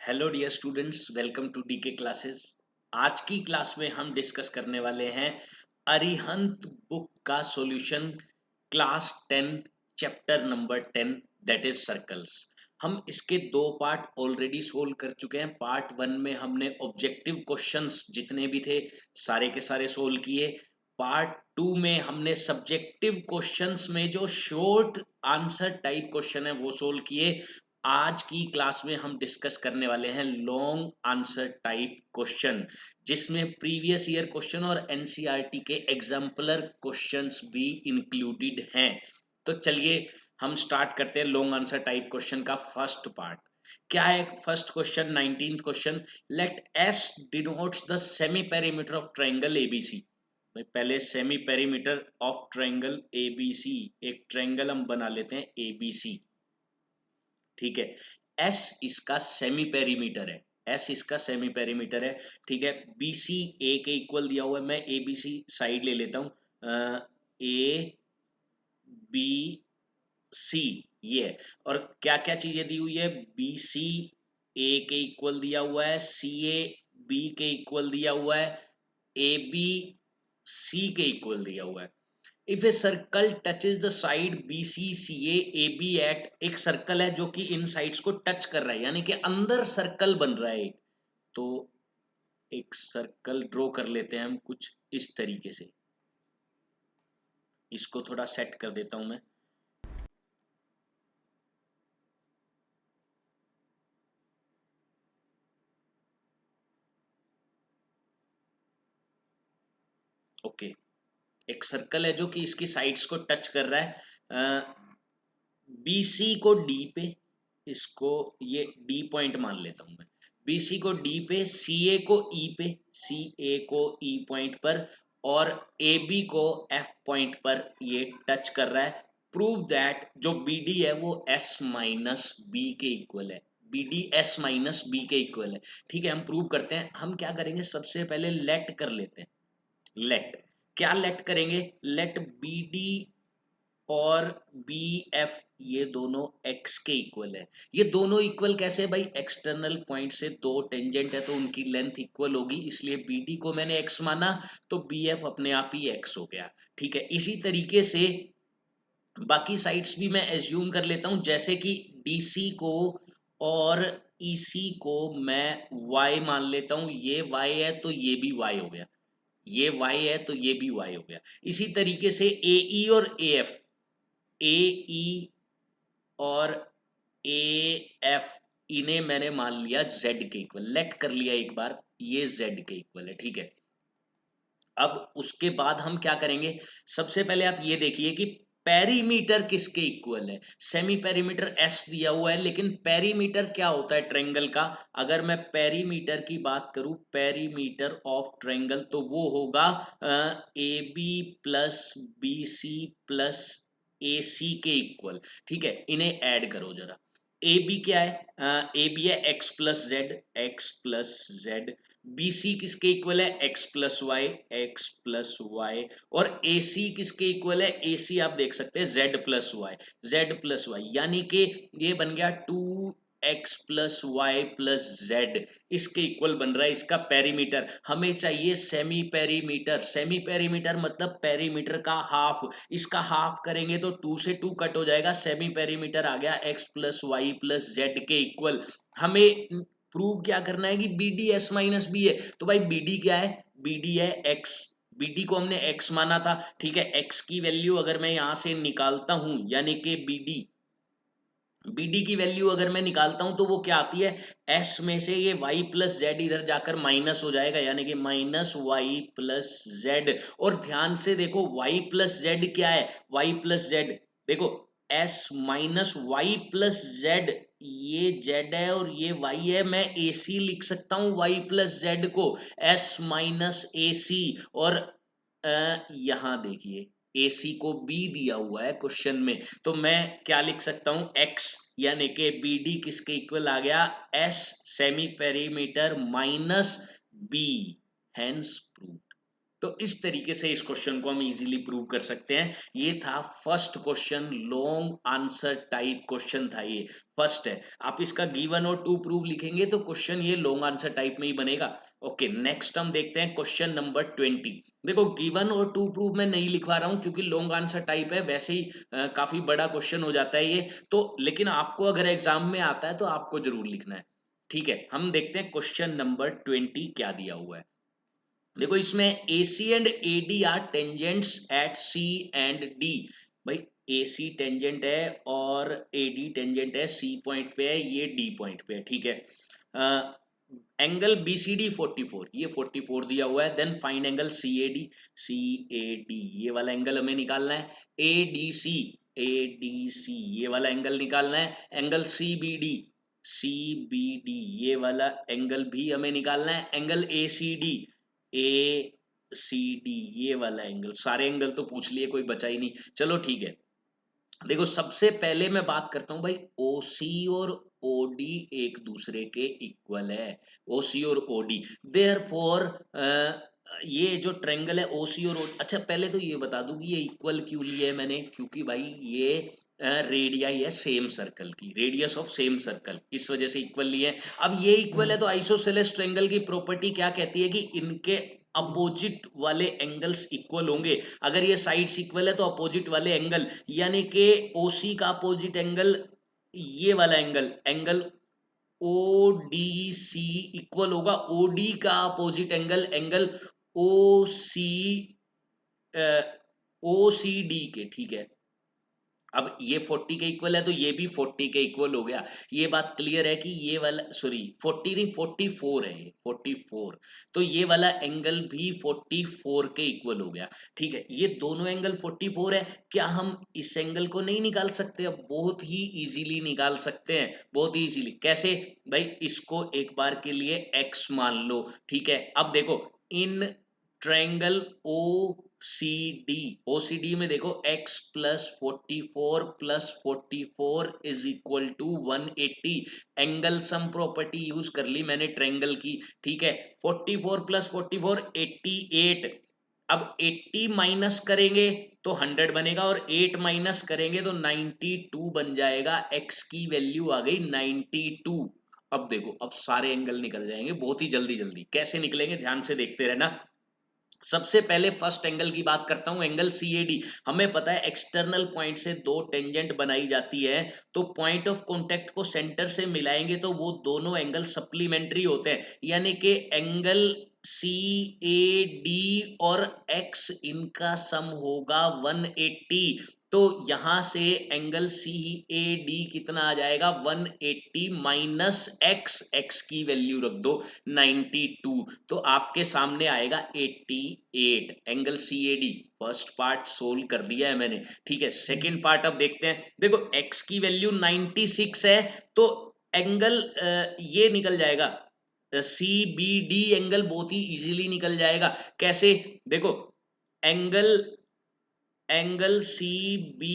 Hello dear students, welcome to DK classes. आज की class में हम डिस्कस करने वाले हैं अरिहंत बुक का solution, class 10, chapter number 10, that is circles. हम इसके दो पार्ट ऑलरेडी सोल्व कर चुके हैं। पार्ट 1 में हमने ऑब्जेक्टिव क्वेश्चंस जितने भी थे सारे के सारे सोल्व किए। पार्ट 2 में हमने सब्जेक्टिव क्वेश्चंस में जो शॉर्ट आंसर टाइप क्वेश्चन है वो सोल्व किए। आज की क्लास में हम डिस्कस करने वाले हैं लॉन्ग आंसर टाइप क्वेश्चन, जिसमें प्रीवियस ईयर क्वेश्चन और एनसीईआरटी के एग्जाम्पलर क्वेश्चंस भी इंक्लूडेड हैं। तो चलिए हम स्टार्ट करते हैं लॉन्ग आंसर टाइप क्वेश्चन का फर्स्ट पार्ट। क्या है first question? 19th question, let S denotes the semi perimeter of triangle ABC. पहले semi perimeter of triangle ABC, एक ट्रायंगल हम बना लेते हैं एबीसी, ठीक है। एस इसका सेमी पेरीमीटर है, एस इसका सेमी पेरीमीटर है, ठीक है। बी सी ए के इक्वल दिया हुआ है। मैं ए बी सी साइड ले लेता हूं, ए बी सी ये है। और क्या क्या चीजें दी हुई है? बी सी ए के इक्वल दिया हुआ है, सी ए बी के इक्वल दिया हुआ है, ए बी सी के इक्वल दिया हुआ है। If a circle touches the side B C C A B at, एक सर्कल है जो कि इन साइड्स को टच कर रहा है, यानी कि अंदर सर्कल बन रहा है एक। तो एक सर्कल ड्रॉ कर लेते हैं हम कुछ इस तरीके से। इसको थोड़ा सेट कर देता हूं मैं। ओके, एक सर्कल है जो कि इसकी साइड्स को टच कर रहा है। बी सी को डी पे, इसको ये डी पॉइंट मान लेता हूं मैं। बी सी को डी पे, सी ए को ई पे, सी ए को ई पॉइंट पर, और ए बी को एफ पॉइंट पर ये टच कर रहा है। प्रूव दैट जो बी डी है वो एस माइनस बी के इक्वल है। B D S minus B के इक्वल है, ठीक है। हम प्रूव करते हैं। हम क्या करेंगे, सबसे पहले लेट कर लेते हैं। लेट, क्या लेट करेंगे? लेट बी डी और बी एफ ये दोनों x के इक्वल है। ये दोनों इक्वल कैसे भाई? एक्सटर्नल पॉइंट से दो टेंजेंट है तो उनकी लेंथ इक्वल होगी, इसलिए बी डी को मैंने x माना तो बी एफ अपने आप ही x हो गया, ठीक है। इसी तरीके से बाकी साइड्स भी मैं एज्यूम कर लेता हूं, जैसे कि डी सी को और ई सी को मैं y मान लेता हूं। ये y है तो ये भी y हो गया, ये y है तो ये भी y हो गया। इसी तरीके से ए ई और ए एफ, ए ई और ए एफ, इन्हें मैंने मान लिया जेड के इक्वल, लेट कर लिया एक बार, ये जेड के इक्वल है, ठीक है। अब उसके बाद हम क्या करेंगे? सबसे पहले आप ये देखिए कि पेरीमीटर किसके इक्वल है। सेमी पेरीमीटर एस दिया हुआ है, लेकिन पेरीमीटर क्या होता है ट्रायंगल का? अगर मैं पेरीमीटर की बात करूं, पेरीमीटर ऑफ ट्रायंगल, तो वो होगा A B plus B C plus A C के इक्वल, ठीक है। इन्हें ऐड करो जरा। ए बी क्या है? ए बी है x plus z, x plus z. B C किसके इक्वल है? X plus y, x plus y. और ए सी किसके इक्वल है? ए सी आप देख सकते हैं z plus y, z plus y, यानी कि ये बन गया 2x plus y plus z, इसके इक्वल बन रहा है इसका पेरीमीटर। हमें चाहिए सेमी पेरीमीटर। सेमी पेरीमीटर मतलब पेरीमीटर का हाफ, इसका हाफ करेंगे तो 2 से 2 कट हो जाएगा, सेमी पेरीमीटर आ गया x plus y plus z के इक्वल। हमें प्रूव क्या करना है कि B D S minus B है। तो भाई बी डी क्या है? बी डी है एक्स, बी डी को हमने एक्स माना था, ठीक है। एक्स की वैल्यू अगर मैं यहां से निकालता हूं, यानी कि बी डी की वैल्यू अगर मैं निकालता हूं तो वो क्या आती है? एस में से ये y प्लस जेड इधर जाकर माइनस हो जाएगा, यानी कि माइनस वाई प्लस जेड। और ध्यान से देखो y प्लस जेड क्या है? y प्लस जेड देखो, s minus y plus z, ये z है और ये y है। मैं ए सी लिख सकता हूं y प्लस जेड को, s माइनस ए सी। और यहां देखिए ए सी को b दिया हुआ है क्वेश्चन में, तो मैं क्या लिख सकता हूं? x, यानी कि बी डी किसके इक्वल आ गया? s semi perimeter minus b, hence proved. तो इस तरीके से इस क्वेश्चन को हम इजीली प्रूव कर सकते हैं। ये था first question, long answer type question था ये, फर्स्ट है। आप इसका गिवन और टू प्रूव लिखेंगे तो क्वेश्चन ये लॉन्ग आंसर टाइप में ही बनेगा। ओके, नेक्स्ट हम देखते हैं क्वेश्चन नंबर 20। देखो गिवन और टू प्रूव मैं नहीं लिखवा रहा हूं क्योंकि लॉन्ग आंसर टाइप है, वैसे ही काफी बड़ा क्वेश्चन हो जाता है ये तो, लेकिन आपको अगर एग्जाम में आता है तो आपको जरूर लिखना है। ठीक है, हम देखते हैं क्वेश्चन नंबर 20 क्या दिया हुआ है। देखो इसमें AC and AD are tangents at C and D। भाई AC टेंजेंट है और AD टेंजेंट है, C पॉइंट पे है, ये D पॉइंट पे है। ठीक है, एंगल BCD 44, ये 44 दिया हुआ है। Then find angle CAD, CAD ये वाला एंगल हमें निकालना है। ADC, ADC ये वाला एंगल निकालना है। एंगल CBD, CBD ये वाला एंगल भी हमें निकालना है। एंगल ACD, ACD ये वाला एंगल, सारे एंगल तो पूछ लिए, कोई बचा ही नहीं। चलो ठीक है, देखो सबसे पहले मैं बात करता हूं भाई, OC और OD एक दूसरे के इक्वल है। OC और OD, देयरफॉर ये जो ट्रायंगल है OC और OD, अच्छा पहले तो ये बता दूं कि ये इक्वल क्यों लिया है मैंने, क्योंकि भाई ये रेडियाई है सेम सर्कल की, रेडियस ऑफ सेम सर्कल, इस वजह से इक्वल लिए है। अब ये इक्वल है तो आइसोसेलेस ट्रायंगल की प्रॉपर्टी क्या कहती है कि इनके अपोजिट वाले एंगल्स इक्वल होंगे। अगर ये साइड्स इक्वल है तो अपोजिट वाले एंगल, यानी कि OC का अपोजिट एंगल ये वाला एंगल, एंगल ODC इक्वल होगा OD का अपोजिट एंगल, एंगल OCD के। ठीक है, अब ये 40 के इक्वल है तो ये भी 40 के इक्वल हो गया। ये बात क्लियर है कि ये वाला, सॉरी 40 नहीं 44 है, ये 44, तो ये वाला एंगल भी 44 के इक्वल हो गया। ठीक है, ये दोनों एंगल 44 है। क्या हम इस एंगल को नहीं निकाल सकते? अब बहुत ही इजीली निकाल सकते हैं, बहुत ही इजीली। कैसे भाई, इसको एक बार के लिए x मान लो। ठीक है, अब देखो इन ट्रायंगल OCD में देखो x plus 44 plus 44 is equal to 180। Angle sum property use कर ली मैंने ट्रायंगल की। ठीक है, 44 प्लस 44 88। अब 80 माइनस करेंगे तो 100 बनेगा और 8 माइनस करेंगे तो 92 बन जाएगा। x की वैल्यू आ गई 92। अब देखो, अब सारे एंगल निकल जाएंगे बहुत ही जल्दी जल्दी। कैसे निकलेंगे ध्यान से देखते रहना। सबसे पहले फर्स्ट एंगल की बात करता हूं, एंगल CAD। हमें पता है एक्सटर्नल पॉइंट से दो टेंजेंट बनाई जाती है, तो पॉइंट ऑफ कांटेक्ट को सेंटर से मिलाएंगे तो वो दोनों एंगल सप्लीमेंट्री होते हैं, यानी कि एंगल CAD और x इनका सम होगा 180। तो यहां से एंगल CAD कितना आ जाएगा 180 माइनस x की वैल्यू रख दो 92, तो आपके सामने आएगा 88। Angle CAD first part solve कर दिया है मैंने। ठीक है, सेकंड पार्ट अब देखते हैं। देखो x की वैल्यू 96 है तो एंगल ये निकल जाएगा, CBD एंगल बहुत ही इजीली निकल जाएगा। कैसे, देखो एंगल एंगल CBD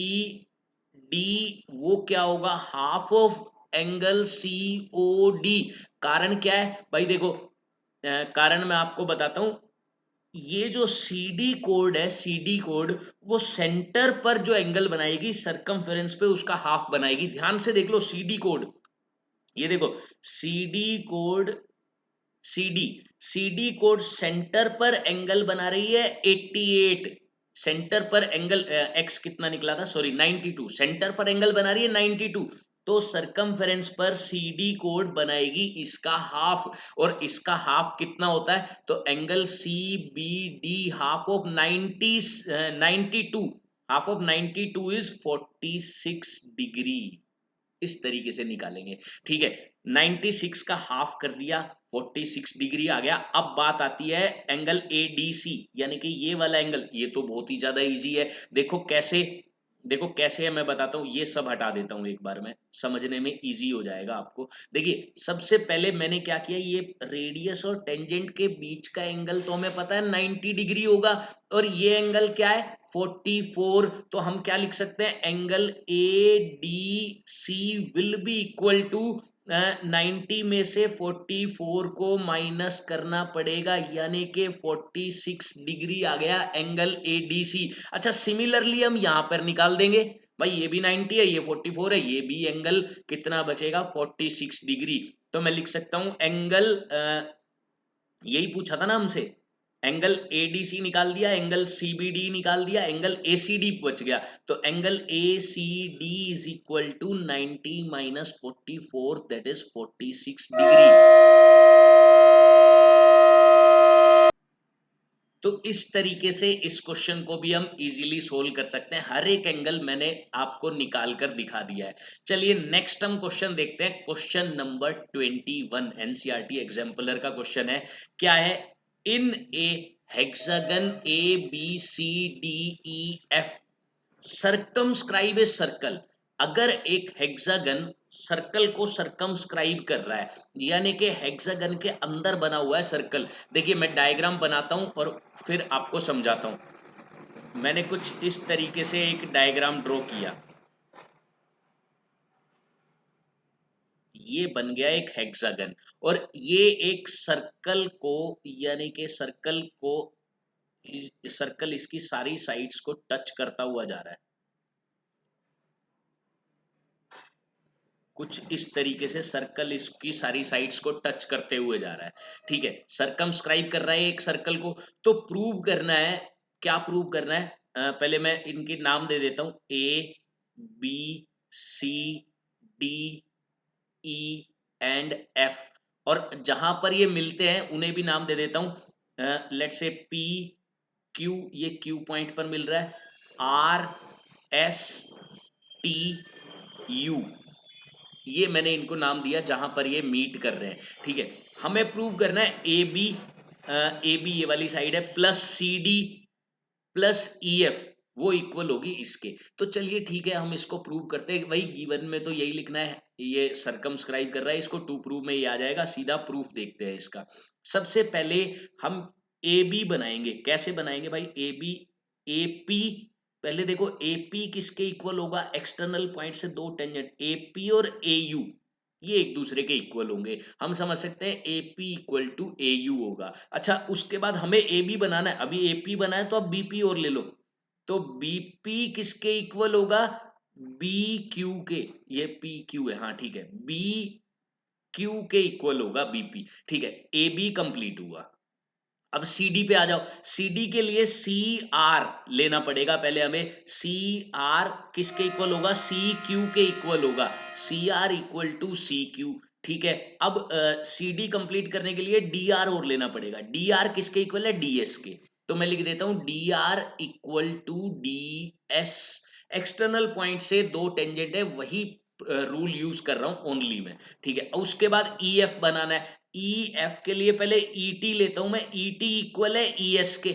वो क्या होगा, हाफ ऑफ एंगल COD। कारण क्या है भाई, देखो कारण मैं आपको बताता हूं। ये जो CD कोड है, CD कोड वो सेंटर पर जो एंगल बनाएगी सरकमफेरेंस पे उसका हाफ बनाएगी। ध्यान से देख लो CD कोड, ये देखो CD code, CD CD code centre पर एंगल बना रही है 88। सेंटर पर एंगल x कितना निकला था, सॉरी 92, सेंटर पर एंगल बना रही है 92, तो सरकमफेरेंस पर CD कोड बनाएगी इसका हाफ। और इसका हाफ कितना होता है, तो angle CBD half of 92, half of 92 is 46 degree. इस तरीके से निकालेंगे। ठीक है, 96 का हाफ कर दिया, 46 डिग्री आ गया। अब बात आती है एंगल ADC, यानी कि ये वाला एंगल, ये तो बहुत ही ज्यादा इजी है। देखो कैसे, देखो कैसे है मैं बताता हूँ, ये सब हटा देता हूँ एक बार में, समझने में इजी हो जाएगा आपको। देखिए सबसे पहले मैंने क्या किया, ये रेडियस और टेंजेंट के बीच का एंगल तो हमें पता है 90 डिग्री होगा, और ये एंगल क्या है 44। तो हम क्या लिख सकते हैं, angle ADC will be equal to 90 में से 44 को माइनस करना पड़ेगा, यानी कि 46 डिग्री आ गया एंगल एडीसी। अच्छा, सिमिलरली हम यहां पर निकाल देंगे भाई, ये भी 90 है, ये 44 है, ये भी एंगल कितना बचेगा 46 डिग्री। तो मैं लिख सकता हूं एंगल, यही पूछा था ना हमसे, एंगल एडीसी निकाल दिया, एंगल सीबीडी निकाल दिया, एंगल एसीडी बच गया। तो angle ACD is equal to 90 minus 44, that is 46 degree. तो इस तरीके से इस क्वेश्चन को भी हम इजीली सोल्व कर सकते हैं, हर एक एंगल मैंने आपको निकाल कर दिखा दिया है। चलिए नेक्स्ट हम क्वेश्चन देखते हैं, क्वेश्चन नंबर 21, एनसीईआरटी एग्जाम्पलर का क्वेश्चन है। क्या है? In a hexagon A B C D E F circumscribe a circle. अगर एक हेक्सागन सर्कल को सर्कमस्क्राइब कर रहा है, यानी कि हेक्सागन के अंदर बना हुआ है सर्कल। देखिए मैं डायग्राम बनाता हूं और फिर आपको समझाता हूं। मैंने कुछ इस तरीके से एक डायग्राम ड्रॉ किया, ये बन गया एक हेक्सागन, और ये एक सर्कल को, यानी कि सर्कल इसकी सारी साइड्स को टच करता हुआ जा रहा है, कुछ इस तरीके से सर्कल इसकी सारी साइड्स को टच करते हुए जा रहा है। ठीक है, सरकमस्क्राइब कर रहा है एक सर्कल को। तो प्रूव करना है, क्या प्रूव करना है? पहले मैं इनके नाम दे देता हूं, A B C D E and F, और जहां पर ये मिलते हैं उन्हें भी नाम दे देता हूं। लेट्स से पी क्यू, ये क्यू पॉइंट पर मिल रहा है, आर एस टी यू, ये मैंने इनको नाम दिया जहां पर ये मीट कर रहे हैं। ठीक है, हमें प्रूव करना है ए बी ये वाली साइड है, plus C D plus E F, वो इक्वल होगी इसके। तो चलिए ठीक है, हम इसको प्रूव करते हैं। वही गिवन में तो यही लिखना है, ये सरकमस्क्राइब कर रहा है, इसको टू प्रूव में ही आ जाएगा। सीधा प्रूफ देखते हैं इसका। सबसे पहले हम ए बी बनाएंगे। कैसे बनाएंगे भाई? ए बी, ए पी, पहले देखो ए पी किसके इक्वल होगा? एक्सटर्नल पॉइंट से दो टेंजेंट ए पी और ए यू, ये एक दूसरे के इक्वल होंगे। हम समझ सकते हैं A P equal to A U होगा। अच्छा, उसके बाद हमें ए बी बनाना है, अभी ए पी बनाया तो अब बी पी और ले लो। तो बी पी किसके इक्वल होगा? बी क्यू के, ये पी क्यू है, हाँ ठीक है, बी क्यू के इक्वल होगा बीपी। ठीक है, ए बी कंप्लीट हुआ। अब सी डी पे आ जाओ। सी डी के लिए सी आर लेना पड़ेगा पहले हमें। सी आर किसके इक्वल होगा? सी क्यू के इक्वल होगा। C R equal to C Q. ठीक है, अब सी डी कंप्लीट करने के लिए डी आर और लेना पड़ेगा। डी आर किसके इक्वल है? डी एस के। तो मैं लिख देता हूं D R equal to D S. External point से दो टेंजेंट है, वही रूल यूज कर रहा हूं ओनली में। ठीक है, उसके बाद ई एफ बनाना है। ई एफ के लिए पहले ई टी लेता हूं मैं। ई टी इक्वल है ई एस के,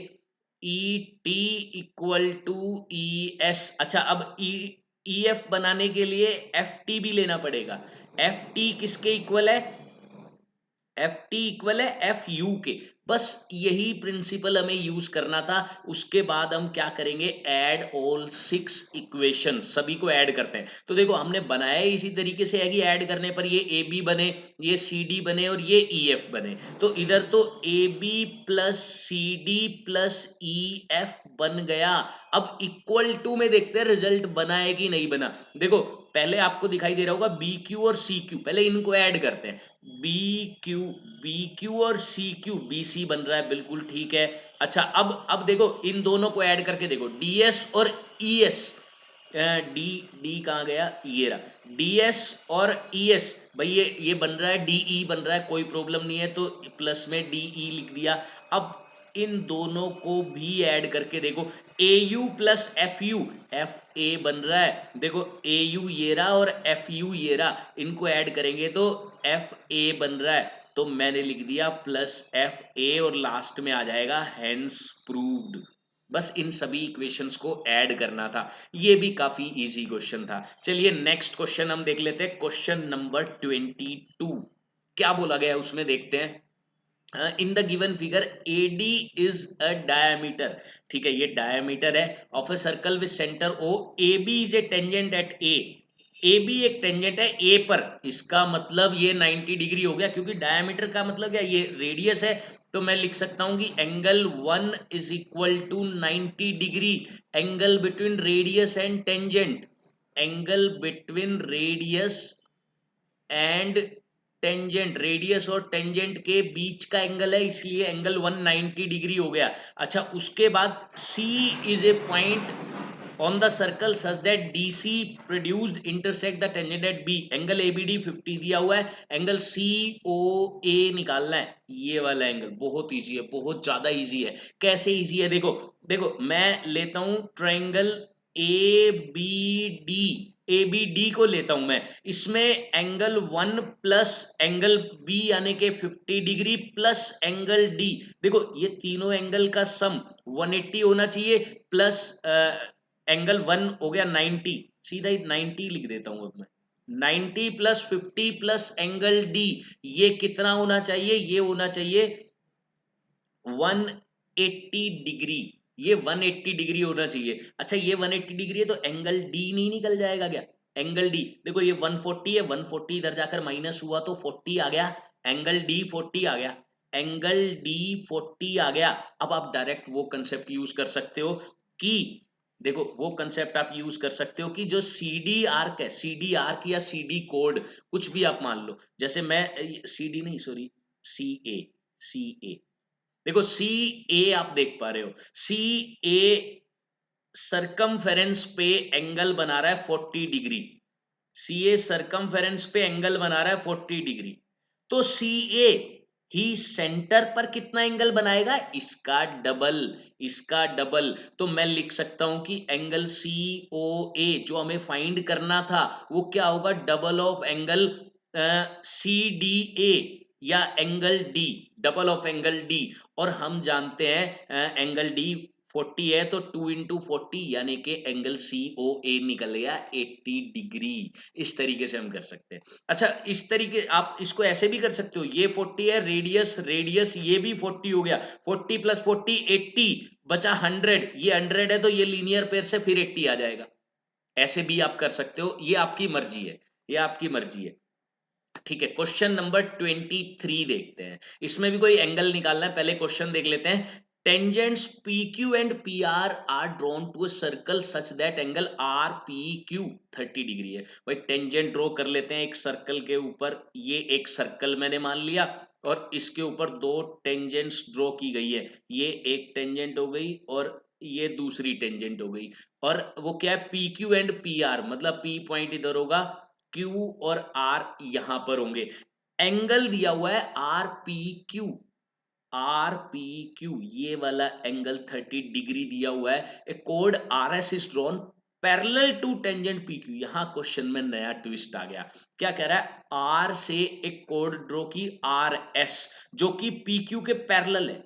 E T equal to E S. अच्छा, अब ई एफ बनाने के लिए एफ टी भी लेना पड़ेगा। एफ टी किसके इक्वल है? एफ टी इक्वल है एफ यू के। बस यही प्रिंसिपल हमें यूज करना था। उसके बाद हम क्या करेंगे? ऐड ऑल 6 इक्वेशन, सभी को ऐड करते हैं। तो देखो हमने बनाया इसी तरीके से है कि ऐड करने पर ये ए बी बने, ये सी डी बने और ये ई एफ बने। तो इधर तो A B plus C D plus E F बन गया। अब इक्वल टू में देखते हैं रिजल्ट बना है कि नहीं बना। देखो पहले आपको दिखाई दे रहा होगा बी क्यू और सी क्यू, पहले इनको ऐड करते हैं। बी क्यू, बी क्यू और सी क्यू, बी सी बन रहा है, बिल्कुल ठीक है। अच्छा, अब देखो इन दोनों को ऐड करके देखो, डी एस और ई एस। डी डी कहाँ गया? ये रहा डी एस और ई एस। भाई ये बन रहा है डी ई बन रहा है, कोई प्रॉब्लम नहीं है, तो प्लस में डी ई लिख दिया। अब इन दोनों को भी ऐड करके देखो, A U plus F U, F A बन रहा है, देखो ए यू ये रहा और एफ यू ये रहा, इनको ऐड करेंगे तो एफ ए बन रहा है। तो मैंने लिख दिया प्लस एफ ए और लास्ट में आ जाएगा हेंस प्रूव्ड। बस इन सभी इक्वेशंस को ऐड करना था। ये भी काफी इजी क्वेश्चन था। चलिए नेक्स्ट क्वेश्चन हम देख लेते हैं, क्वेश्चन नंबर 22। क्या बोला गया है उसमें देखते हैं। In the given figure AD is a diameter. ठीक है, ये डायमीटर है of a circle with centre O, AB is a tangent at A। A B एक टेंजेंट है ए पर, इसका मतलब ये 90 डिग्री हो गया, क्योंकि डायमीटर का मतलब क्या, ये रेडियस है। तो मैं लिख सकता हूं कि angle 1 is equal to 90 degree, angle between radius and tangent, angle between radius and tangent, radius और टेंजेंट के बीच का एंगल है, इसलिए एंगल 190 डिग्री हो गया। अच्छा, उसके बाद C is a point on the circle such that DC produced intersect the tangent at B, angle ABD 50 दिया हुआ है, एंगल COA निकालना है, ये वाला एंगल बहुत इजी है, बहुत ज्यादा इजी है। कैसे इजी है, देखो देखो मैं लेता हूं ट्रायंगल ABD, ABD को लेता हूं मैं, इसमें एंगल 1 प्लस एंगल B यानी कि 50 डिग्री प्लस एंगल D, देखो ये तीनों एंगल का सम 180 होना चाहिए, प्लस एंगल 1 हो गया 90, सीधा ही 90 लिख देता हूं अब मैं, 90 प्लस 50 प्लस एंगल D, ये कितना होना चाहिए, ये होना चाहिए 180 डिग्री, ये 180 डिग्री होना चाहिए। अच्छा, ये 180 डिग्री है तो एंगल D नहीं निकल जाएगा क्या, एंगल D, देखो ये 140 है, 140 इधर जाकर माइनस हुआ तो 40 आ गया, एंगल D 40 आ गया, एंगल D 40 आ गया। अब आप डायरेक्ट वो कंसेप्ट यूज कर सकते हो कि, देखो वो कंसेप्ट आप यूज कर सकते हो कि जो सी डी आर्क है, सी डी आर्क या सी डी कोड, कुछ भी आप मान लो, जैसे मैं सी डी नहीं, सॉरी, सी ए, सी ए, देखो सी ए आप देख पा रहे हो, सी ए सरकमफेरेंस पे एंगल बना रहा है 40 डिग्री, सी ए सरकमफेरेंस पे एंगल बना रहा है 40 डिग्री, तो सी ए ही सेंटर पर कितना एंगल बनाएगा, इसका डबल, इसका डबल। तो मैं लिख सकता हूं कि एंगल सी ओ ए जो हमें फाइंड करना था वो क्या होगा, double of angle C D A या angle D, double of angle D. और हम जानते हैं एंगल डी 40 है तो 2 इंटू 40 यानी कि एंगल सी ओ ए निकल गया 80 डिग्री। इस तरीके से हम कर सकते हैं। अच्छा, इस तरीके आप इसको ऐसे भी कर सकते हो, ये 40 है, रेडियस रेडियस ये भी 40 हो गया, 40 प्लस 40 80 बचा 100, ये 100 है तो ये लीनियर पेयर से फिर 80 आ जाएगा। ऐसे भी आप कर सकते हो, ये आपकी मर्जी है, ये आपकी मर्जी है। ठीक है, क्वेश्चन नंबर 23 देखते हैं, इसमें भी कोई एंगल निकालना है, पहले क्वेश्चन देख लेते हैं। Tangents PQ and PR are drawn to a circle such that angle RPQ 30 degree है। भाई टेंजेंट ड्रॉ कर लेते हैं एक सर्कल के ऊपर, ये एक सर्कल मैंने मान लिया और इसके ऊपर दो टेंजेंट्स ड्रॉ की गई है, ये एक टेंजेंट हो गई और ये दूसरी टेंजेंट हो गई, और वो क्या है PQ एंड PR, मतलब P पॉइंट इधर होगा, Q और R यहां पर होंगे, एंगल दिया हुआ है RPQ, RPQ ये वाला एंगल 30 डिग्री दिया हुआ है, ए कोड RS is drawn parallel to tangent PQ। यहां क्वेश्चन में नया ट्विस्ट आ गया, क्या कह रहा है, R से एक कोड ड्रॉ की RS जो कि PQ के पैरेलल है,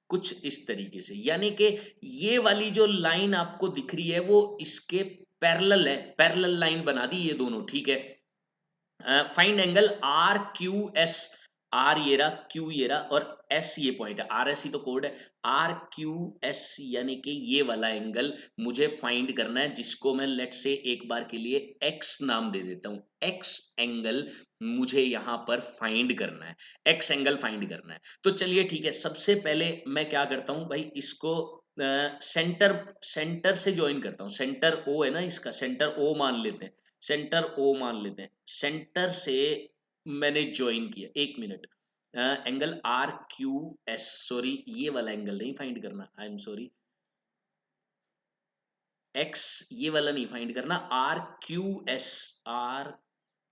कुछ इस तरीके से, यानी कि ये वाली जो लाइन आपको दिख रही है वो इसके पैरेलल है, पैरेलल लाइन बना दी ये दोनों, ठीक है। Find angle R Q S, R ये रहा, क्यू ये रहा और एस ये पॉइंट है, आर एस ही तो कोड है, आर क्यू एस यानी कि ये वाला एंगल मुझे फाइंड करना है, जिसको मैं लेट से एक बार के लिए एक्स नाम दे देता हूं, एक्स एंगल मुझे यहां पर फाइंड करना है, एक्स एंगल फाइंड करना है। तो चलिए ठीक है, सबसे पहले मैं क्या करता हूं भाई, इसको सेंटर सेंटर से ज्वाइन करता हूं, सेंटर ओ है ना, इसका सेंटर ओ मान लेते हैं, सेंटर ओ मान लेते हैं, सेंटर से मैंने ज्वाइन किया, एक minute, angle R Q S, sorry ये वाला एंगल नहीं फाइंड करना, आई एम सॉरी, एक्स ये वाला नहीं फाइंड करना, R Q S, R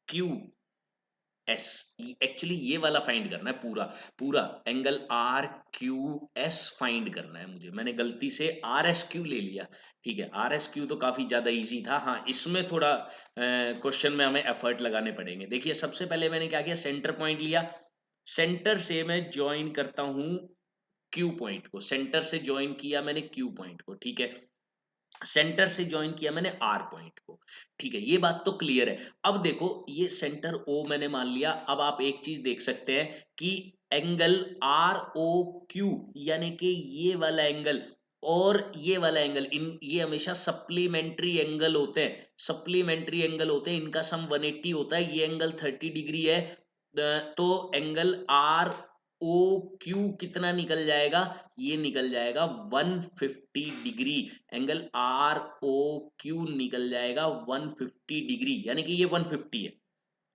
Q S, actually ये वाला फाइंड करना है, पूरा पूरा angle R Q S find करना है मुझे, मैंने गलती से आर एस क्यू ले लिया। ठीक है, आर एस क्यू तो काफी ज्यादा इजी था, हाँ इसमें थोड़ा क्वेश्चन में हमें एफर्ट लगाने पड़ेंगे। देखिए सबसे पहले मैंने क्या किया, सेंटर पॉइंट लिया, सेंटर से मैं ज्वाइन करता हूं क्यू पॉइंट को, सेंटर से ज्वाइन किया मैंने क्यू पॉइंट को, ठीक है, सेंटर से ज्वाइन किया मैंने आर पॉइंट को, ठीक है, ये बात तो क्लियर है। अब देखो ये सेंटर ओ मैंने मान लिया, अब आप एक चीज देख सकते हैं कि एंगल आर ओ क्यू यानी कि ये वाला एंगल और ये वाला एंगल, इन ये हमेशा सप्लीमेंट्री एंगल होते हैं, सप्लीमेंट्री एंगल होते हैं, इनका सम 180 होता है, ये एंगल 30 डिग्री है। तो एंगल आर ओ क्यू कितना निकल जाएगा, ये निकल जाएगा 150 degree. Angle R O Q निकल जाएगा 150 डिग्री, यानी कि ये 150 है।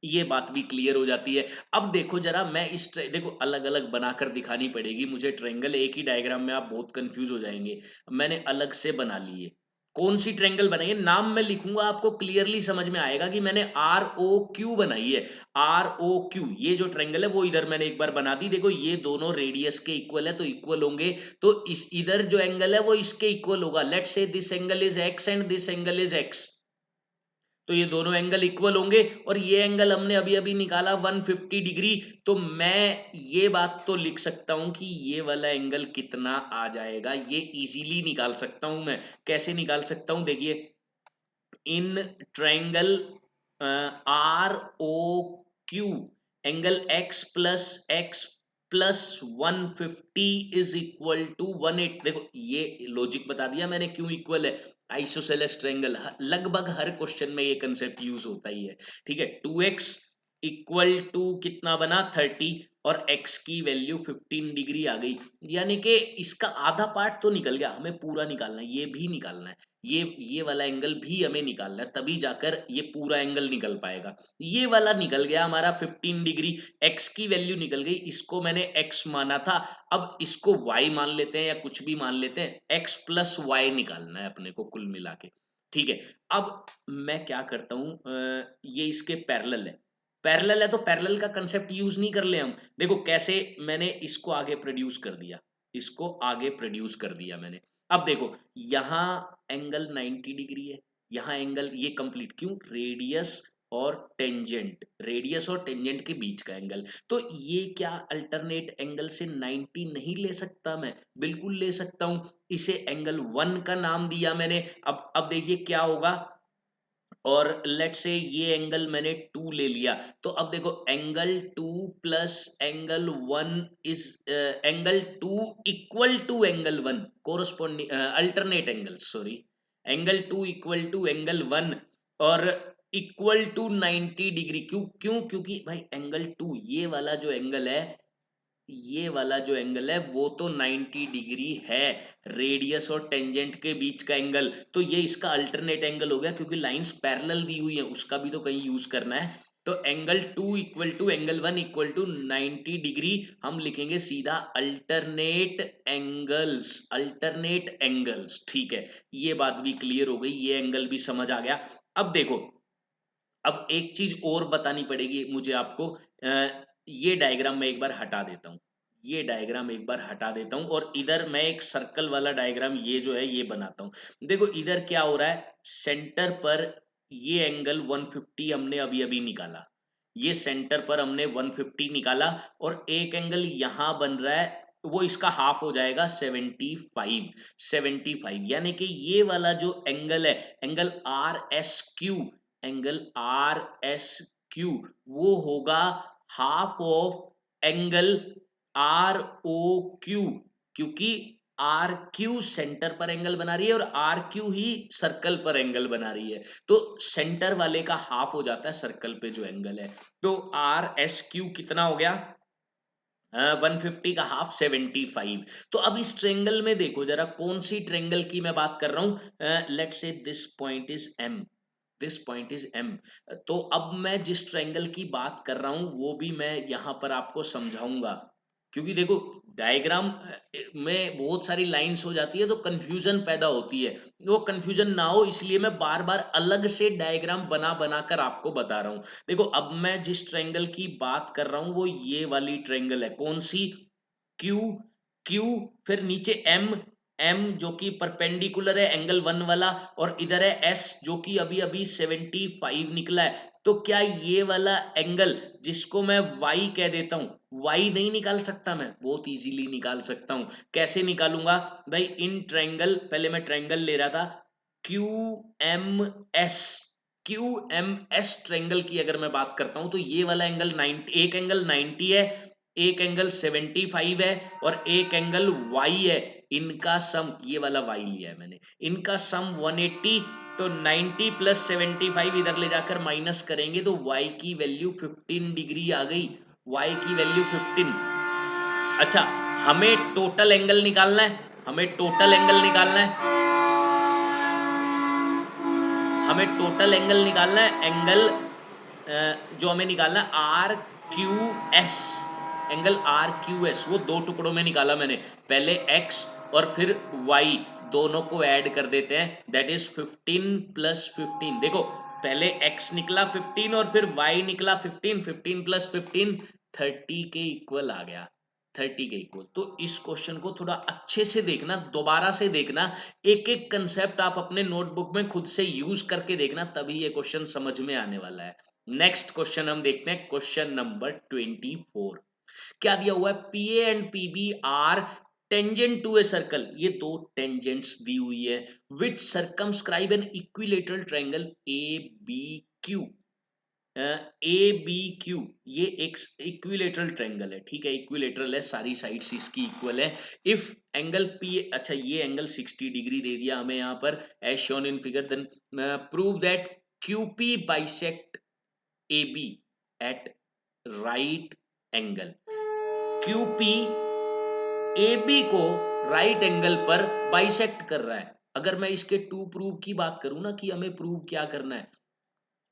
ये बात भी क्लियर हो जाती है। अब देखो जरा, मैं इस देखो अलग अलग बनाकर दिखानी पड़ेगी मुझे ट्रायंगल, एक ही डायग्राम में आप बहुत कंफ्यूज हो जाएंगे। मैंने अलग से बना ली है। कौन सी ट्रायंगल बनाई है, नाम मैं लिखूंगा, आपको क्लियरली समझ में आएगा कि मैंने आर ओ क्यू बनाई है। आर ओ क्यू, ये जो ट्रायंगल है वो इधर मैंने एक बार बना दी। देखो ये दोनों रेडियस के इक्वल है, तो इक्वल होंगे, तो इस इधर जो एंगल है वो इसके इक्वल होगा। Let's say this angle is x and this angle is x, तो ये दोनों एंगल इक्वल होंगे। और ये एंगल हमने अभी अभी निकाला 150 डिग्री, तो मैं ये बात तो लिख सकता हूं कि ये वाला एंगल कितना आ जाएगा, ये इजीली निकाल सकता हूं मैं। कैसे निकाल सकता हूं, देखिए in triangle R O Q, angle x plus 150 is equal to 180। देखो ये लॉजिक बता दिया मैंने क्यों इक्वल है। आइसोसेलेस ट्रायंगल लगभग हर क्वेश्चन में ये कंसेप्ट यूज होता ही है। ठीक है, 2x इक्वल टू कितना बना 30, और x की वैल्यू 15 डिग्री आ गई, यानी कि इसका आधा पार्ट तो निकल गया, हमें पूरा निकालना है, ये भी निकालना है, ये वाला एंगल भी हमें निकालना है, तभी जाकर ये पूरा एंगल निकल पाएगा। ये वाला निकल गया हमारा 15 डिग्री, x की वैल्यू निकल गई, इसको मैंने x माना था, अब इसको y मान लेते हैं या कुछ भी मान लेते हैं, x प्लस वाई निकालना है अपने को कुल मिला के। ठीक है, अब मैं क्या करता हूं, ये इसके पैरेलल है, पैरेलल है तो पैरेलल का कंसेप्ट यूज नहीं कर ले हम। देखो कैसे, मैंने इसको आगे प्रोड्यूस कर दिया, इसको आगे प्रोड्यूस कर दिया मैंने। अब देखो यहाँ एंगल 90 डिग्री है, यहाँ एंगल ये कंप्लीट क्यों, रेडियस और टेंजेंट, रेडियस और टेंजेंट के बीच का एंगल, तो ये क्या अल्टरनेट एंगल से 90 नहीं ले सकता मैं, बिल्कुल ले सकता हूं। इसे एंगल 1 का नाम दिया मैंने। अब देखिए क्या होगा, और लेट से ये एंगल मैंने 2 ले लिया, तो अब देखो angle 2 plus angle 1 is angle 2 equal to angle 1, corresponding alternate angle, sorry, angle 2 equal to angle 1, और इक्वल टू 90 डिग्री। क्यों क्यों, क्योंकि भाई एंगल 2 ये वाला जो एंगल है, ये वाला जो एंगल है वो तो 90 डिग्री है, रेडियस और टेंजेंट के बीच का एंगल, तो ये इसका अल्टरनेट एंगल हो गया, क्योंकि लाइंस पैरेलल दी हुई है, उसका भी तो कहीं यूज करना है। तो angle 2 equal to angle 1 equal to 90 degree, हम लिखेंगे सीधा अल्टरनेट एंगल्स, अल्टरनेट एंगल्स। ठीक है, ये बात भी क्लियर हो गई, ये एंगल भी समझ आ गया। अब देखो, अब एक चीज और बतानी पड़ेगी मुझे आपको, ये डायग्राम मैं एक बार हटा देता हूँ, ये डायग्राम एक बार हटा देता हूँ, और इधर मैं एक सर्कल वाला डायग्राम ये जो है ये बनाता हूँ। देखो इधर क्या हो रहा है, सेंटर पर ये एंगल 150 हमने अभी अभी निकाला, ये सेंटर पर हमने 150 निकाला, और एक एंगल यहाँ बन रहा है, वो इसका हाफ हो जाएगा 75, 75, यानी कि ये वाला जो एंगल है, angle R S Q, angle R S Q, वो होगा half of angle R O Q, क्योंकि आर क्यू सेंटर पर एंगल बना रही है और आर क्यू ही सर्कल पर एंगल बना रही है, तो सेंटर वाले का हाफ हो जाता है सर्कल पे जो एंगल है। तो आर एस क्यू कितना हो गया, 150 का हाफ 75। तो अब इस ट्रेंगल में देखो जरा, कौन सी ट्रेंगल की मैं बात कर रहा हूं, let's say this point is M, this point is M, तो अब मैं जिस ट्रायंगल की बात कर रहा हूं वो भी मैं यहां पर आपको समझाऊंगा, क्योंकि देखो डायग्राम में बहुत सारी लाइंस हो जाती है तो कंफ्यूजन पैदा होती है, वो कंफ्यूजन ना हो इसलिए मैं बार बार अलग से डायग्राम बना बना कर आपको बता रहा हूं। देखो अब मैं जिस ट्रायंगल की बात कर रहा हूं वो ये वाली ट्रायंगल है, कौन सी, क्यू, क्यू, फिर नीचे एम, एम जो कि परपेंडिकुलर है एंगल 1 वाला, और इधर है एस जो कि अभी अभी 75 निकला है। तो क्या ये वाला एंगल जिसको मैं y कह देता हूं, y नहीं निकाल सकता मैं, बहुत इजीली निकाल सकता हूं। कैसे निकालूंगा भाई, इन ट्रायंगल, पहले मैं ट्रायंगल ले रहा था, Q M S, Q M S triangle की अगर मैं बात करता हूं तो ये वाला एंगल 90, एक एंगल 90 है, एक एंगल 75 है, और एक एंगल y है, इनका सम, ये वाला y लिया है मैंने, इनका सम 180, तो 90 प्लस 75 इधर ले जाकर माइनस करेंगे तो y की वैल्यू 15 डिग्री आ गई, y की वैल्यू 15। अच्छा, हमें टोटल एंगल निकालना है, हमें टोटल एंगल निकालना है, हमें टोटल एंगल निकालना है, एंगल जो हमें निकालना है R Q S, angle R Q S, वो दो टुकड़ों में निकाला मैंने, पहले एक्स और फिर वाई, दोनों को ऐड कर देते हैं, दैट इज 15 प्लस 15। देखो पहले x निकला 15 और फिर y निकला 15, 15 प्लस 15 30 के इक्वल आ गया, 30 के इक्वल। तो इस क्वेश्चन को थोड़ा अच्छे से देखना, दोबारा से देखना, एक एक कंसेप्ट आप अपने नोटबुक में खुद से यूज करके देखना, तभी ये क्वेश्चन समझ में आने वाला है। नेक्स्ट क्वेश्चन हम देखते हैं, क्वेश्चन नंबर 24। क्या दिया हुआ है, P A and P B are tangent to a circle, ये दो टेंजेंट्स दी हुई है, which circumscribe an equilateral triangle A B Q, A B Q, ये एक इक्विलेटरल ट्रायंगल है, ठीक है, इक्विलेटरल है, सारी साइड्स इसकी इक्वल है। इफ एंगल पी, अच्छा ये एंगल 60 डिग्री दे दिया हमें यहाँ पर as shown in figure, then prove that Q P bisect A B at right angle. QP A B को राइट एंगल पर बाइसेक्ट कर रहा है। अगर मैं इसके टू प्रूव की बात करूं ना, कि हमें प्रूव क्या करना है,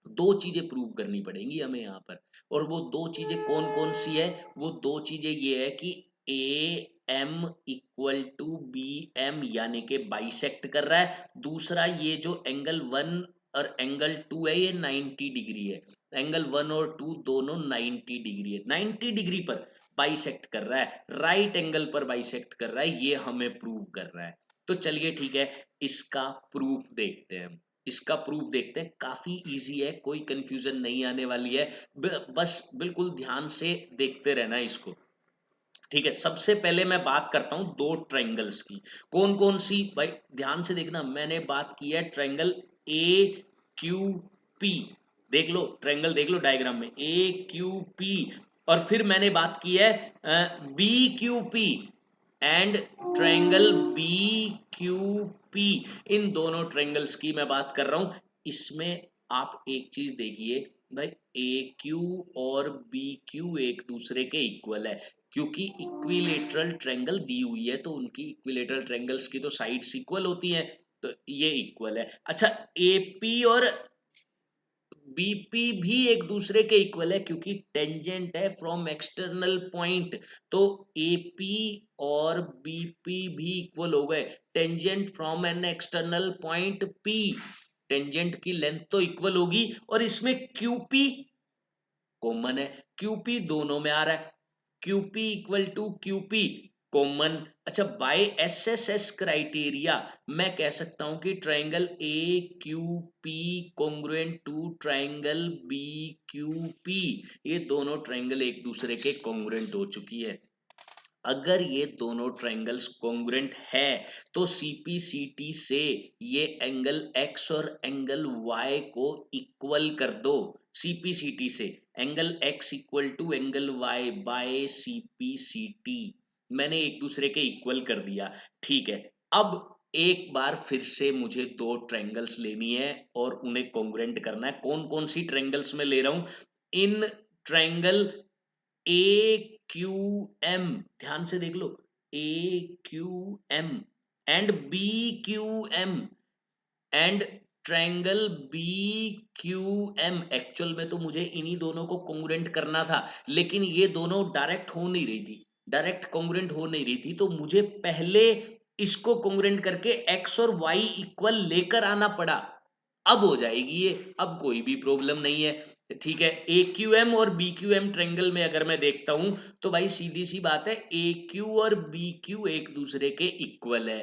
दो चीजें प्रूव करनी पड़ेंगी हमें यहाँ पर, और वो दो चीजें कौन कौन सी है, वो दो चीजें ये है कि A M equal to B M यानी कि बाइसेक्ट कर रहा है, दूसरा ये जो एंगल 1 और एंगल 2 है ये 90 डिग्री है, एंगल 1 और 2 दोनों 90 डिग्री है, 90 डिग्री पर बाइसेक्ट कर रहा है, राइट एंगल पर बाइसेक्ट कर रहा है, ये हमें प्रूव कर रहा है। तो चलिए ठीक है, इसका प्रूफ देखते हैं, इसका प्रूफ देखते हैं, काफी इजी है, कोई कंफ्यूजन नहीं आने वाली है, बस बिल्कुल ध्यान से देखते रहना इसको, ठीक है। सबसे पहले मैं बात करता हूं दो ट्रायंगल्स की, कौन कौन सी, भाई ध्यान से देखना, मैंने बात की है ट्रायंगल ए क्यू पी, देख लो ट्रायंगल, देख लो डायग्राम में ए क्यू पी, और फिर मैंने बात की है B Q P and triangle B Q P, इन दोनों ट्रायंगल्स की मैं बात कर रहा हूं। इसमें आप एक चीज देखिए भाई, ए क्यू और बी क्यू एक दूसरे के इक्वल है, क्योंकि इक्विलेटरल ट्रायंगल दी हुई है तो उनकी इक्विलेटरल ट्रायंगल्स की तो साइड्स इक्वल होती हैं, तो ये इक्वल है। अच्छा, एपी और बीपी भी एक दूसरे के इक्वल है, क्योंकि टेंजेंट है फ्रॉम एक्सटर्नल पॉइंट, तो एपी और बीपी भी इक्वल हो गए, tangent from N external point P, tangent की लेंथ तो इक्वल होगी, और इसमें क्यूपी कॉमन है, क्यूपी दोनों में आ रहा है, QP equal to QP common. अच्छा, by S S S criteria मैं कह सकता हूं कि triangle A Q P congruent to triangle B Q P, ये दोनों ट्रायंगल एक दूसरे के कॉन्ग्रुएंट हो चुकी है। अगर ये दोनों ट्रायंगल्स कॉन्ग्रुएंट है तो सीपीसीटी से ये एंगल एक्स और एंगल वाई को इक्वल कर दो, सीपीसीटी से angle x equal to angle y by CPCT, मैंने एक दूसरे के इक्वल कर दिया, ठीक है। अब एक बार फिर से मुझे दो ट्रायंगल्स लेनी है और उन्हें कॉन्ग्रुएंट करना है, कौन कौन सी ट्रायंगल्स में ले रहा हूं, in triangle A Q M, ध्यान से देख लो, A Q M and B Q M and triangle B Q M, actual में तो मुझे इन्हीं दोनों को कॉन्ग्रुएंट करना था, लेकिन ये दोनों डायरेक्ट हो नहीं रही थी, डायरेक्ट कॉन्ग्रुएंट हो नहीं रही थी, तो मुझे पहले इसको कॉन्ग्रुएंट करके एक्स और वाई इक्वल लेकर आना पड़ा, अब हो जाएगी ये, अब कोई भी प्रॉब्लम नहीं है, ठीक है। ए क्यू एम और बी क्यू एम ट्रायंगल में अगर मैं देखता हूं तो भाई सीधी सी बात है, ए क्यू और बी क्यू एक दूसरे के इक्वल है,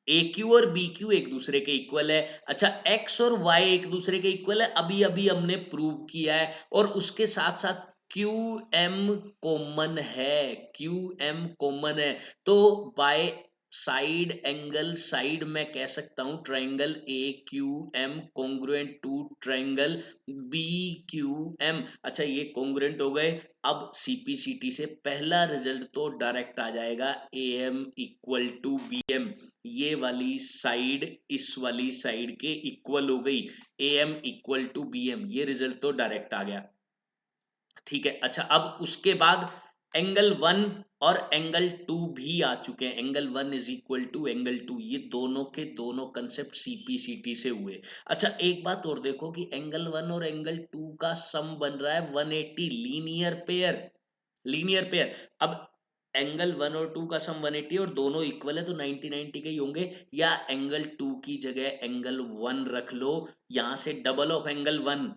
ए क्यू और बी क्यू एक दूसरे के इक्वल है। अच्छा, एक्स और वाई एक दूसरे के इक्वल है, अभी अभी हमने प्रूव किया है, और उसके साथ साथ क्यू एम कॉमन है, क्यू एम कॉमन है, तो बाय साइड एंगल, साइड मैं कह सकता हूं triangle A Q M congruent to triangle B Q M. अच्छा ये कॉन्ग्रुएंट हो गए। अब सीपीसीटी से पहला रिजल्ट तो डायरेक्ट आ जाएगा, A M equal to B M. ये वाली साइड इस वाली साइड के इक्वल हो गई, A M equal to B M, ये रिजल्ट तो डायरेक्ट आ गया। ठीक है। अच्छा अब उसके बाद एंगल वन और एंगल टू भी आ चुके हैं। Angle one is equal to angle two, ये दोनों के दोनों कंसेप्ट सीपीसीटी से हुए। अच्छा एक बात और देखो कि एंगल वन और एंगल टू का सम बन रहा है 180, लीनियर पेयर, लीनियर पेयर। अब एंगल वन और टू का सम 180 और दोनों इक्वल है तो 90 90 के ही होंगे। या एंगल टू की जगह एंगल वन रख लो, यहां से double of angle one,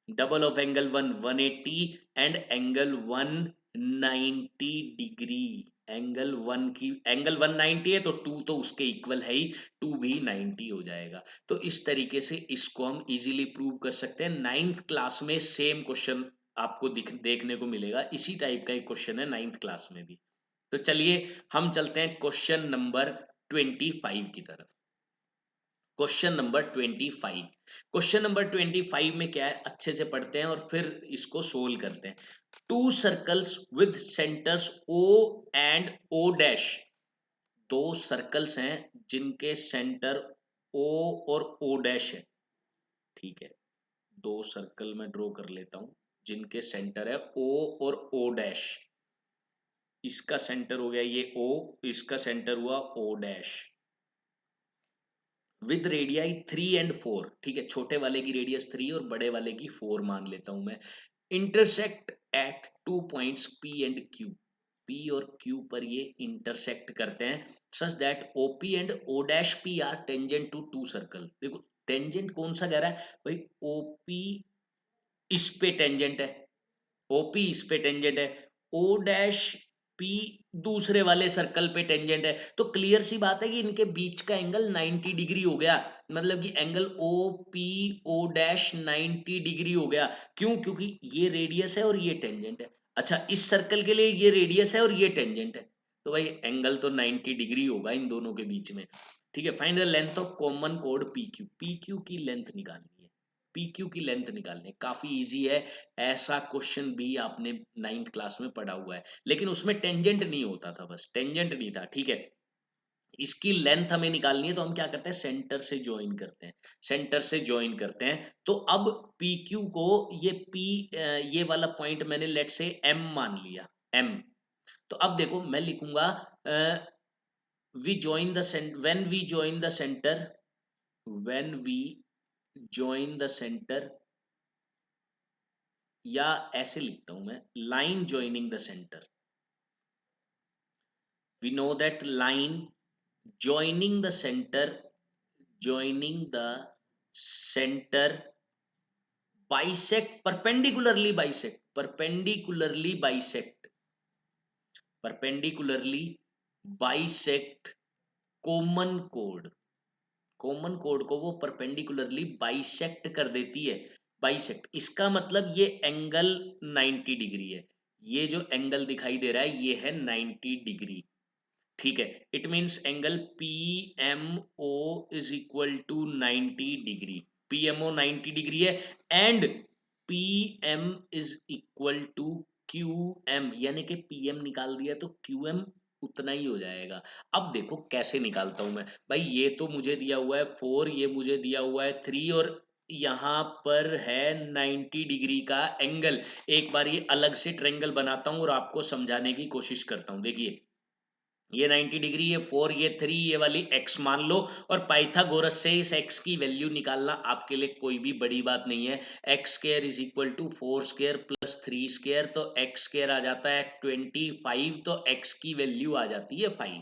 double of angle one 180 and angle one 90 degree. Angle one की एंगल 190 है तो टू तो उसके इक्वल है ही, टू भी 90 हो जाएगा। तो इस तरीके से इसको हम इजीली प्रूव कर सकते हैं। नाइन्थ क्लास में सेम क्वेश्चन आपको देखने को मिलेगा, इसी टाइप का एक क्वेश्चन है नाइन्थ क्लास में भी। तो चलिए हम चलते हैं क्वेश्चन नंबर 25 की तरफ। क्वेश्चन नंबर 25, क्वेश्चन नंबर 25 में क्या है अच्छे से पढ़ते हैं और फिर इसको सोल्व करते हैं। Two circles with centres O and O dash, दो सर्कल्स हैं जिनके सेंटर ओ और ओ डैश है। ठीक है, दो सर्कल में ड्रॉ कर लेता हूं जिनके सेंटर है ओ और ओ डैश। इसका सेंटर हो गया ये ओ, इसका सेंटर हुआ O dash. With radii 3 and 4, ठीक है, छोटे वाले की रेडियस 3 और बड़े वाले की 4 मान लेता हूं मैं। Intersect at 2 points P and Q, P और क्यू पर ये इंटरसेक्ट करते हैं such that OP and O dash P are tangent to two circle. देखो टेंजेंट कौन सा कह रहा है भाई, ओपी इस पे टेंजेंट है, ओपी इस पे टेंजेंट है, ओ डैश पी दूसरे वाले सर्कल पे टेंजेंट है। तो क्लियर सी बात है कि इनके बीच का एंगल 90 डिग्री हो गया, मतलब कि angle O P O dash 90 degree हो गया। क्यों? क्योंकि ये रेडियस है और ये टेंजेंट है। अच्छा इस सर्कल के लिए ये रेडियस है और ये टेंजेंट है, तो भाई एंगल तो 90 डिग्री होगा इन दोनों के बीच में। ठीक है, find the length of common code P Q, P Q की लेंथ निकालनी है। पी क्यू की लेंथ निकालनी है, काफी इजी है। ऐसा क्वेश्चन भी आपने नाइन्थ क्लास में पढ़ा हुआ है, लेकिन उसमें टेंजेंट नहीं होता था, बस टेंजेंट नहीं था। ठीक है, इसकी लेंथ हमें निकालनी है तो हम क्या करते हैं, सेंटर से ज्वाइन करते हैं, सेंटर से ज्वाइन करते हैं। तो अब पी क्यू को ये पी, ये वाला पॉइंट मैंने लेट से एम मान लिया, एम। तो अब देखो मैं लिखूंगा we join the when we join the centre, when we join the centre, या ऐसे लिखता हूं मैं, line joining the centre. We know that line joining the centre, joining the centre bisect, perpendicularly bisect, perpendicularly bisect, perpendicularly bisect common कोड, common कोड को वो perpendicularly bisect कर देती है। बाइसेक्ट इसका मतलब ये एंगल 90 डिग्री है, ये जो एंगल दिखाई दे रहा है ये है 90 डिग्री। ठीक है, it means angle P M O is equal to 90 degree, P M O 90 degree है and P M is equal to Q M, यानी कि पी एम निकाल दिया तो क्यू एम उतना ही हो जाएगा। अब देखो कैसे निकालता हूं मैं भाई, ये तो मुझे दिया हुआ है 4, ये मुझे दिया हुआ है 3 और यहाँ पर है 90 डिग्री का एंगल। एक बार ये अलग से ट्रेंगल बनाता हूं और आपको समझाने की कोशिश करता हूं। देखिए ये 90 डिग्री, ये 4, ये 3, ये वाली x मान लो, और पाइथागोरस से इस x की वैल्यू निकालना आपके लिए कोई भी बड़ी बात नहीं है। X square is equal to 4 square plus 3 square, तो x स्क्वायर आ जाता है 25, तो x की वैल्यू आ जाती है 5।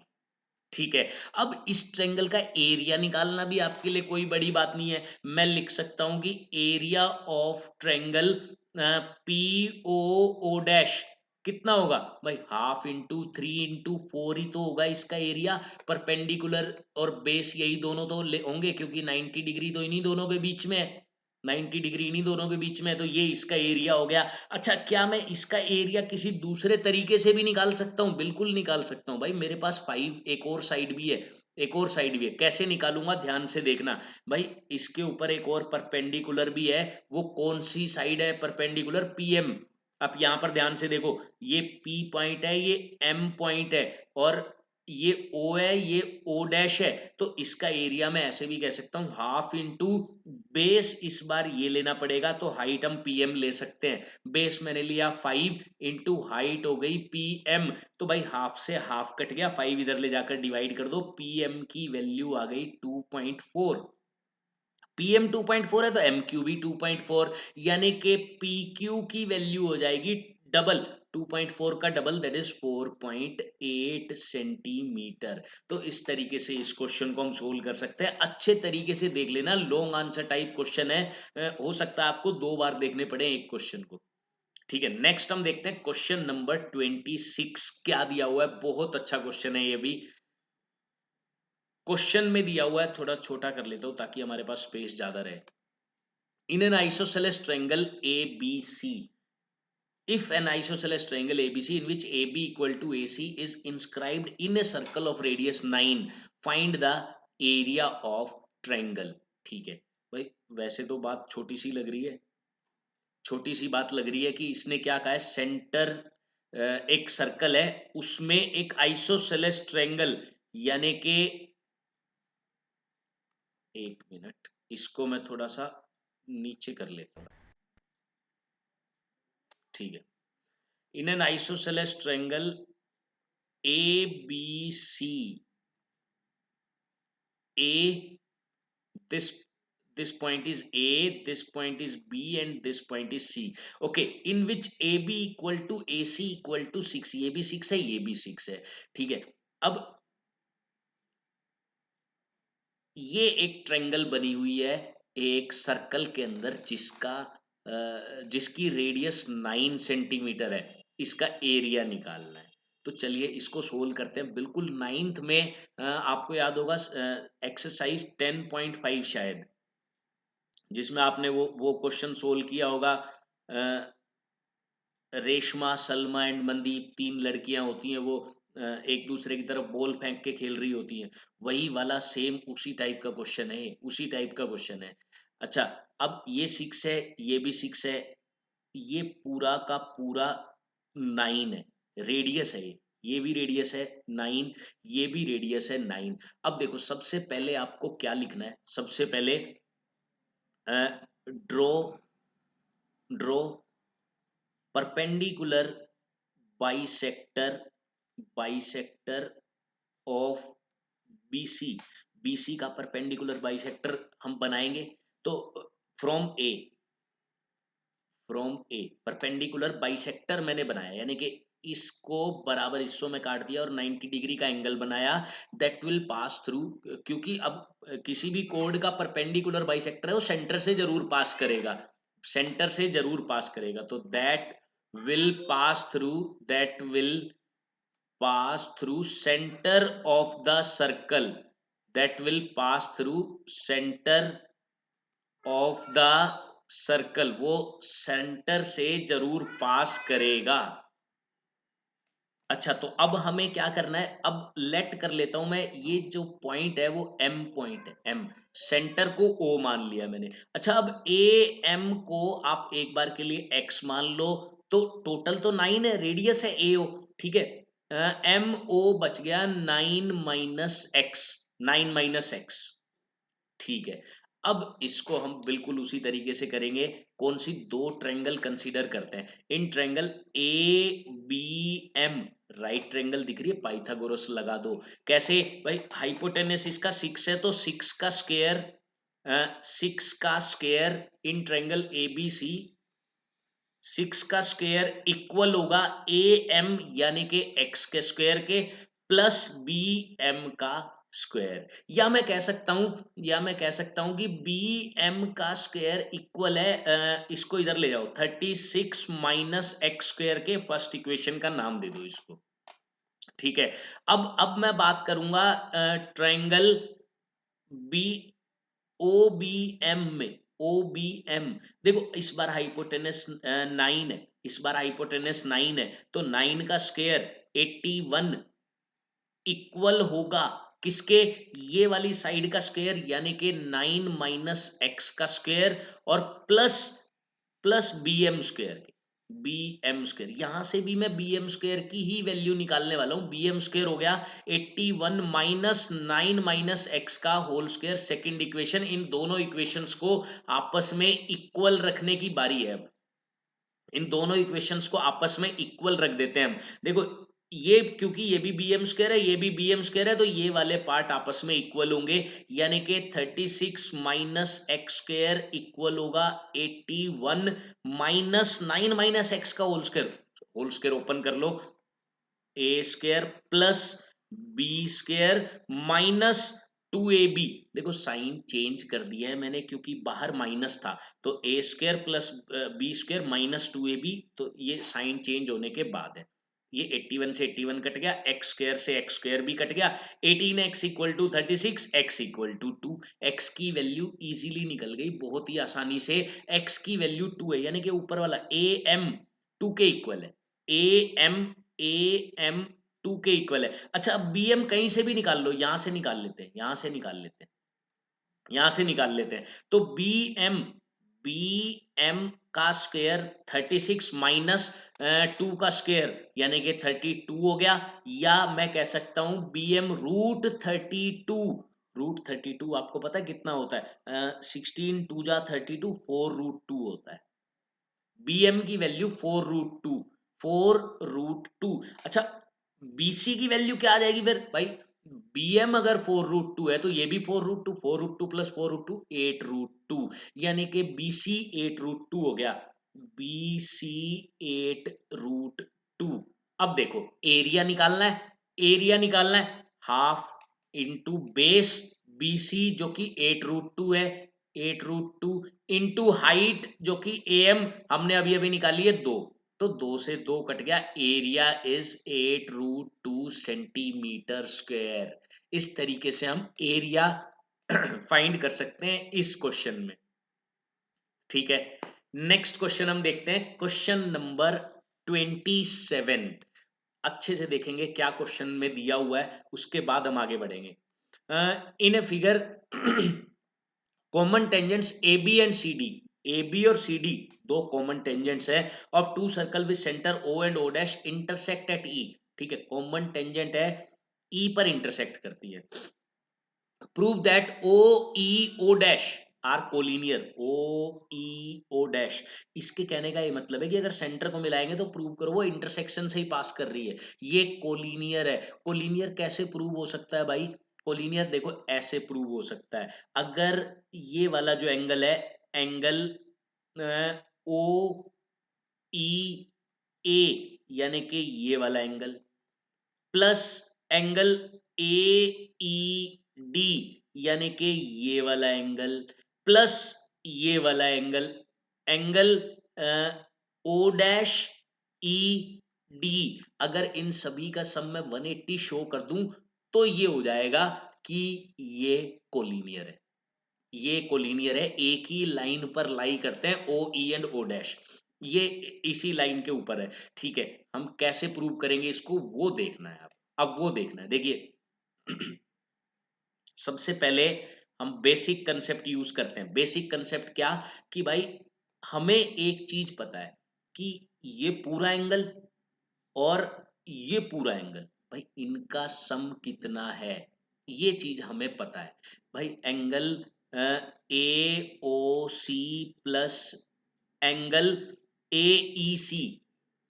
ठीक है, अब इस ट्रेंगल का एरिया निकालना भी आपके लिए कोई बड़ी बात नहीं है। मैं लिख सकता हूं कि area of triangle P O O dash कितना होगा भाई, हाफ इंटू 3 इंटू 4 ही तो होगा इसका एरिया। परपेंडिकुलर और बेस यही दोनों तो होंगे क्योंकि 90 डिग्री तो इन्हीं दोनों के बीच में है। 90 डिग्री इन्हीं दोनों के बीच में है, तो ये इसका एरिया हो गया। अच्छा, क्या मैं इसका एरिया किसी दूसरे तरीके से भी निकाल सकता हूँ? बिल्कुल निकाल सकता हूँ भाई, मेरे पास 5 एक और साइड भी है, एक और साइड भी है। कैसे निकालूंगा ध्यान से देखना भाई, इसके ऊपर एक और परपेंडिकुलर भी है। वो कौन सी साइड है परपेंडिकुलर? पीएम। अब यहाँ पर ध्यान से देखो, ये पी पॉइंट है, ये एम पॉइंट है, और ये ओ है, ये ओ डैश है। तो इसका एरिया मैं ऐसे भी कह सकता हूँ हाफ इंटू बेस, इस बार ये लेना पड़ेगा, तो हाइट हम पीएम ले सकते हैं। बेस मैंने लिया 5 इंटू हाइट हो गई पीएम, तो भाई हाफ से हाफ कट गया, 5 इधर ले जाकर डिवाइड कर दो, पीएम की वैल्यू आ गई 2.4। पीएम 2.4 है तो एमक्यू भी 2.4, यानी कि पीक्यू की वैल्यू हो जाएगी डबल, 2.4 का डबल, दैट इज 4.8 सेंटीमीटर। तो इस तरीके से इस क्वेश्चन को हम सोल्व कर सकते हैं। अच्छे तरीके से देख लेना, लॉन्ग आंसर टाइप क्वेश्चन है, हो सकता है आपको 2 बार देखने पड़े एक क्वेश्चन को। ठीक है, नेक्स्ट हम देखते हैं क्वेश्चन नंबर 26 क्या दिया हुआ है। बहुत अच्छा क्वेश्चन है ये भी। क्वेश्चन में दिया हुआ है, थोड़ा छोटा कर लेता हूं ताकि हमारे पास स्पेस ज्यादा रहे। In an isosceles triangle ABC, if an isosceles triangle ABC in which AB equal to AC is inscribed in a circle of radius 9, find the area of triangle। ठीक है भाई, वैसे तो बात छोटी सी लग रही है, छोटी सी बात लग रही है कि इसने क्या कहा है, सेंटर एक सर्कल है, उसमें एक आइसोसेलेस ट्रायंगल, यानी कि एक मिनट, इसको मैं थोड़ा सा नीचे कर लेता हूँ। ठीक है, in an isosceles triangle ABC, A, this this point is A, this point is B, and this point is C. Okay, in which AB equal to AC equal to 6, ये भी 6 है, ये भी 6 है। ठीक है, अब ये एक ट्रायंगल बनी हुई है एक सर्कल के अंदर, जिसकी रेडियस 9 सेंटीमीटर है। इसका एरिया निकालना है, तो चलिए इसको सोल्व करते हैं। बिल्कुल नाइन्थ में आपको याद होगा एक्सरसाइज 10.5 शायद, जिसमें आपने वो क्वेश्चन सोल्व किया होगा। रेशमा, सलमा एंड मनदीप, 3 लड़कियां होती हैं, वो एक दूसरे की तरफ बॉल फेंक के खेल रही होती हैं। वही वाला सेम उसी टाइप का क्वेश्चन है, उसी टाइप का क्वेश्चन है। अच्छा, अब ये 6 है, ये भी 6 है, ये पूरा का पूरा 9 है, रेडियस है ये भी रेडियस है 9, ये भी रेडियस है 9। अब देखो, सबसे पहले आपको क्या लिखना है, सबसे पहले draw draw perpendicular bisector, bisector of BC. BC का परपेंडिकुलर बाइसेक्टर हम बनाएंगे, तो from A, from A perpendicular bisector मैंने बनाया, यानी कि इसको बराबर हिस्सों में काट दिया और 90 डिग्री का एंगल बनाया, दैट विल पास थ्रू। क्योंकि अब किसी भी कोड का परपेंडिकुलर बाइसेक्टर है, वो सेंटर से जरूर पास करेगा, सेंटर से जरूर पास करेगा, तो that will pass through, that will pass through center of the circle, that will pass through center of the circle, वो सेंटर से जरूर पास करेगा। अच्छा, तो अब हमें क्या करना है, अब लेट कर लेता हूं मैं, ये जो पॉइंट है वो एम पॉइंट है, एम, सेंटर को ओ मान लिया मैंने। अच्छा, अब ए एम को आप एक बार के लिए एक्स मान लो, तो टोटल तो 9 है, रेडियस है ए ओ। ठीक है, एम ओ बच गया 9 माइनस एक्स, 9 माइनस एक्स। ठीक है, अब इसको हम बिल्कुल उसी तरीके से करेंगे। कौन सी, दो ट्रायंगल कंसीडर करते हैं, in triangle A B M, right triangle दिख रही है, पाइथागोरस लगा दो। कैसे भाई, हाइपोटेनस इसका 6 है, तो 6 का स्क्वायर, 6 का square in triangle A B C, 6 का स्क्वायर इक्वल होगा ए एम, यानी कि एक्स के स्क्वायर के, प्लस बी एम का स्क्वायर। या मैं कह सकता हूं, या मैं कह सकता हूं कि बी एम का स्क्वायर इक्वल है, इसको इधर ले जाओ, 36 माइनस एक्स स्क्वायर के, फर्स्ट इक्वेशन का नाम दे दो इसको। ठीक है, अब मैं बात करूंगा triangle B O B M में, OBM, देखो इस बार हाइपोटेनस 9 है, इस बार हाइपोटेनस 9 है, तो 9 का स्क्वायर 81 इक्वल होगा किसके, ये वाली साइड का स्क्वायर यानी कि 9 माइनस एक्स का स्क्वायर और plus plus B M square के, बी एम स्क्वायर, यहां से भी मैं बी एम स्क्वायर की ही वैल्यू निकालने वाला हूं। बी एम स्क्वायर हो गया 81 माइनस 9 माइनस एक्स का होल स्क्वायर, सेकेंड इक्वेशन। इन दोनों इक्वेशंस को आपस में इक्वल रखने की बारी है अब, इन दोनों इक्वेशंस को आपस में इक्वल रख देते हैं हम। देखो ये क्योंकि ये भी बी एम स्क्वायर है, ये भी बी एम स्क्वायर है, तो ये वाले पार्ट आपस में इक्वल होंगे, यानी कि 36 माइनस एक्स स्क्वायर इक्वल होगा 81 माइनस 9 माइनस एक्स का होल स्क्वायर ओपन कर लो, A square plus B square minus 2ab, देखो साइन चेंज कर दिया है मैंने क्योंकि बाहर माइनस था, तो A square plus B square minus 2ab, तो ये साइन चेंज होने के बाद है। ये 81 से 81 कट गया, एक्स स्क्वायर से एक्स स्क्वायर भी कट गया, 18x equal to 36, x equal to 2, x की वैल्यू इजीली निकल गई बहुत ही आसानी से, x की वैल्यू 2 है, यानी कि ऊपर वाला ए एम 2 के इक्वल है, ए एम 2 के इक्वल है। अच्छा अब बी एम कहीं से भी निकाल लो, यहां से निकाल लेते हैं, यहां से निकाल लेते हैं, यहां से निकाल लेते हैं, तो बी एम का स्क्वायर 36 माइनस 2 का स्क्वायर यानी कि 32 हो गया, या मैं कह सकता हूं बी एम रूट 32 आपको पता है कितना होता है, 16 2 जा 32, 4√2 होता है, bm की वैल्यू 4√2। अच्छा bc की वैल्यू क्या आ जाएगी फिर भाई, bm अगर 4√2 है तो ये भी 4√2 प्लस 4√2 8√2, यानी कि bc 8√2 हो गया, bc 8√2। अब देखो एरिया निकालना है, एरिया निकालना है हाफ इंटू बेस bc जो कि 8√2 है, 8√2 इंटू हाइट जो कि एम हमने अभी अभी निकाली है 2, तो 2 से 2 कट गया, एरिया इज 8√2 सेंटीमीटर स्क्वायर। इस तरीके से हम एरिया फाइंड कर सकते हैं इस क्वेश्चन में, ठीक है। नेक्स्ट क्वेश्चन हम देखते हैं, क्वेश्चन नंबर 27, अच्छे से देखेंगे क्या क्वेश्चन में दिया हुआ है, उसके बाद हम आगे बढ़ेंगे। In a figure common tangents A B and C D, A B और सी डी दो कॉमन टेंजेंट्स है of two circle with centre O and O dash intersect at E, ठीक है, कॉमन टेंजेंट है ई पर इंटरसेक्ट करती है, prove that O E O dash are collinear, O E O dash, इसके कहने का ये मतलब है कि अगर सेंटर को मिलाएंगे तो प्रूव करो वो इंटरसेक्शन से ही पास कर रही है, ये कोलिनियर है। कोलिनियर कैसे प्रूव हो सकता है भाई, कोलिनियर देखो ऐसे प्रूव हो सकता है, अगर ये वाला जो एंगल है, एंगल ओ ई ए यानी कि ये वाला angle plus angle A E D यानी कि ये वाला एंगल प्लस ये वाला angle, angle O dash E D, अगर इन सभी का सम मैं 180 शो कर दूं तो ये हो जाएगा कि ये कोलिनियर है, ये कोलिनियर है, एक ही लाइन पर लाई करते हैं ओ ई एंड ओ डैश, ये इसी लाइन के ऊपर है, ठीक है। हम कैसे प्रूव करेंगे इसको वो देखना है, अब वो देखना है, देखिए सबसे पहले हम बेसिक कंसेप्ट यूज करते हैं। बेसिक कंसेप्ट क्या, कि भाई हमें एक चीज पता है कि ये पूरा एंगल और ये पूरा एंगल, भाई इनका सम कितना है, ये चीज हमें पता है। भाई angle A O C plus angle A E C,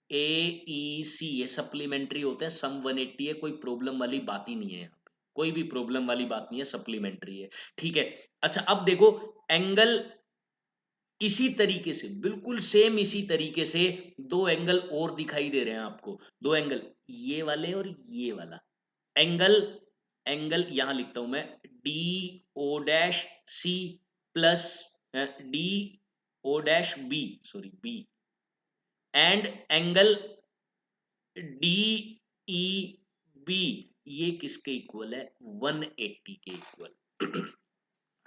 A E C ये सप्लीमेंट्री होते हैं, सम 180 है, कोई प्रॉब्लम वाली बात ही नहीं है यहाँ पे, कोई भी प्रॉब्लम वाली बात नहीं है, सप्लीमेंट्री है, ठीक है। अच्छा अब देखो एंगल इसी तरीके से बिल्कुल सेम इसी तरीके से दो एंगल और दिखाई दे रहे हैं आपको, दो एंगल ये वाले और ये वाला एंगल, एंगल यहां लिखता हूं मैं D O dash C plus D O dash B, sorry B, and angle D E B, ये किसके इक्वल है, 180 के इक्वल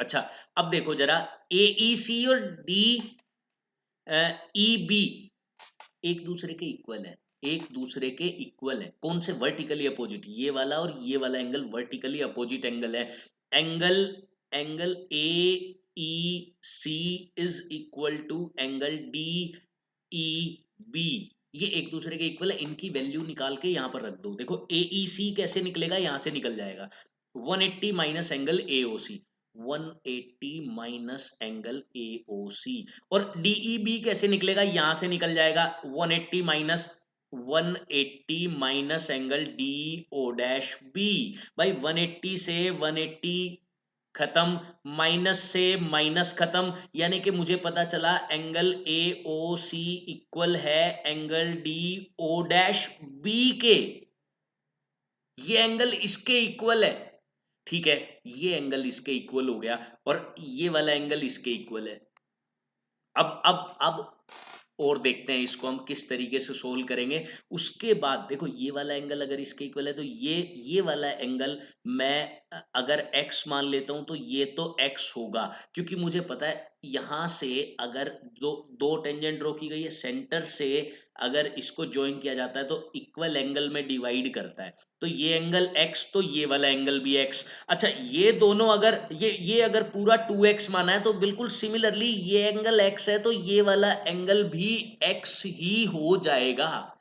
अच्छा, अब देखो जरा, AEC और DEB एक दूसरे के इक्वल है, एक दूसरे के इक्वल है। कौन से? वर्टिकली अपोजिट, ये वाला और ये वाला एंगल वर्टिकली अपोजिट एंगल है। Angle angle AEC is equal to angle DEB, ये एक दूसरे के इक्वल है। इनकी वैल्यू निकाल के यहाँ पर रख दो। देखो AEC कैसे निकलेगा, यहाँ से निकल जाएगा 180 minus angle AOC, 180 minus angle AOC। और DEB कैसे निकलेगा, यहां से निकल जाएगा 180 minus angle DO dash B. भाई 180 से 180 खत्म, माइनस से माइनस खत्म, यानी कि मुझे पता चला एंगल AOC इक्वल है एंगल DO डैश बी के। ये एंगल इसके इक्वल है, ठीक है, ये एंगल इसके इक्वल हो गया और ये वाला एंगल इसके इक्वल है। अब और देखते हैं इसको हम किस तरीके से सोल्व करेंगे। उसके बाद देखो, ये वाला एंगल अगर इसके इक्वल है तो ये वाला एंगल मैं अगर x मान लेता हूं तो ये तो x होगा, क्योंकि मुझे पता है यहां से अगर दो दो टेंजेंट ड्रॉ की गई है, सेंटर से अगर इसको ज्वाइन किया जाता है तो इक्वल एंगल में डिवाइड करता है, तो ये एंगल x, तो ये वाला एंगल भी x। अच्छा, ये दोनों अगर ये अगर पूरा 2x माना है तो बिल्कुल सिमिलरली ये एंगल x है तो ये वाला एंगल भी x ही हो जाएगा,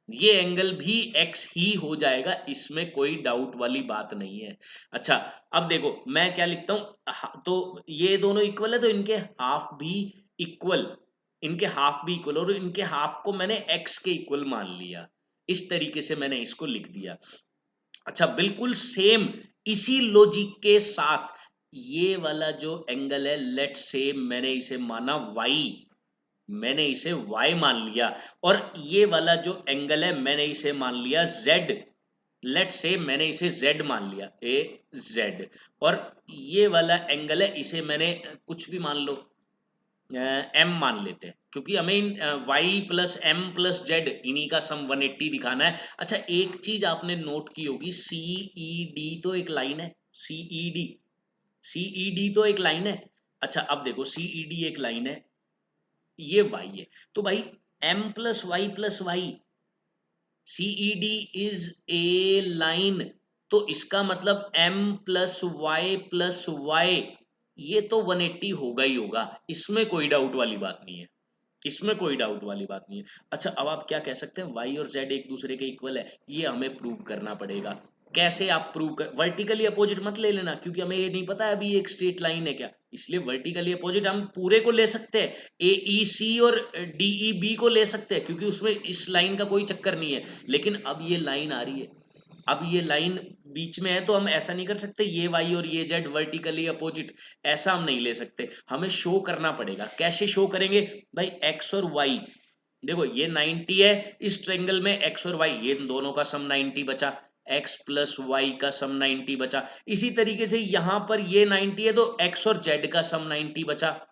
ये एंगल भी x ही हो जाएगा, इसमें कोई डाउट वाली बात नहीं है। अच्छा, अब देखो मैं क्या लिखता हूं, तो ये दोनों इक्वल है तो इनके हाफ भी इक्वल, इनके हाफ भी इक्वल, और इनके हाफ को मैंने x के इक्वल मान लिया, इस तरीके से मैंने इसको लिख दिया। अच्छा, बिल्कुल सेम इसी लॉजिक के साथ ये वाला जो एंगल है, लेट से मैंने इसे माना y, मैंने इसे y मान लिया, और ये वाला जो एंगल है मैंने इसे मान लिया z, लेट से मैंने इसे z मान लिया, ए z। और ये वाला एंगल है, इसे मैंने कुछ भी मान लो, m मान लेते हैं, क्योंकि हमें इन y plus m plus z इन्हीं का सम 180 दिखाना है। अच्छा, एक चीज आपने नोट की होगी, CED तो एक लाइन है, CED, CED तो एक लाइन है। अच्छा, अब देखो CED एक लाइन है, ये y है, तो भाई m plus y, CED is a line, तो इसका मतलब m प्लस वाई, ये तो 180 होगा ही होगा, इसमें कोई डाउट वाली बात नहीं है, इसमें कोई डाउट वाली बात नहीं है। अच्छा, अब आप क्या कह सकते हैं, y और z एक दूसरे के इक्वल है, ये हमें प्रूव करना पड़ेगा। कैसे आप प्रूव कर, वर्टिकली अपोजिट मत ले लेना, क्योंकि हमें ये नहीं पता है अभी एक स्ट्रेट लाइन है क्या, इसलिए वर्टिकली अपोजिट हम पूरे को ले सकते हैं, AEC और DEB को ले सकते हैं, क्योंकि उसमें इस लाइन का कोई चक्कर नहीं है। लेकिन अब ये लाइन आ रही है, अब ये लाइन बीच में है, तो हम ऐसा नहीं कर सकते ये y और ये z वर्टिकली अपोजिट, ऐसा हम नहीं ले सकते, हमें शो करना पड़ेगा। कैसे शो करेंगे भाई, x और y, देखो ये 90 है, इस ट्रायंगल में x और y ये दोनों का सम 90 बचा, x प्लस वाई का सम 90 बचा। इसी तरीके से यहां पर ये 90 है तो x और z का सम 90 बचा,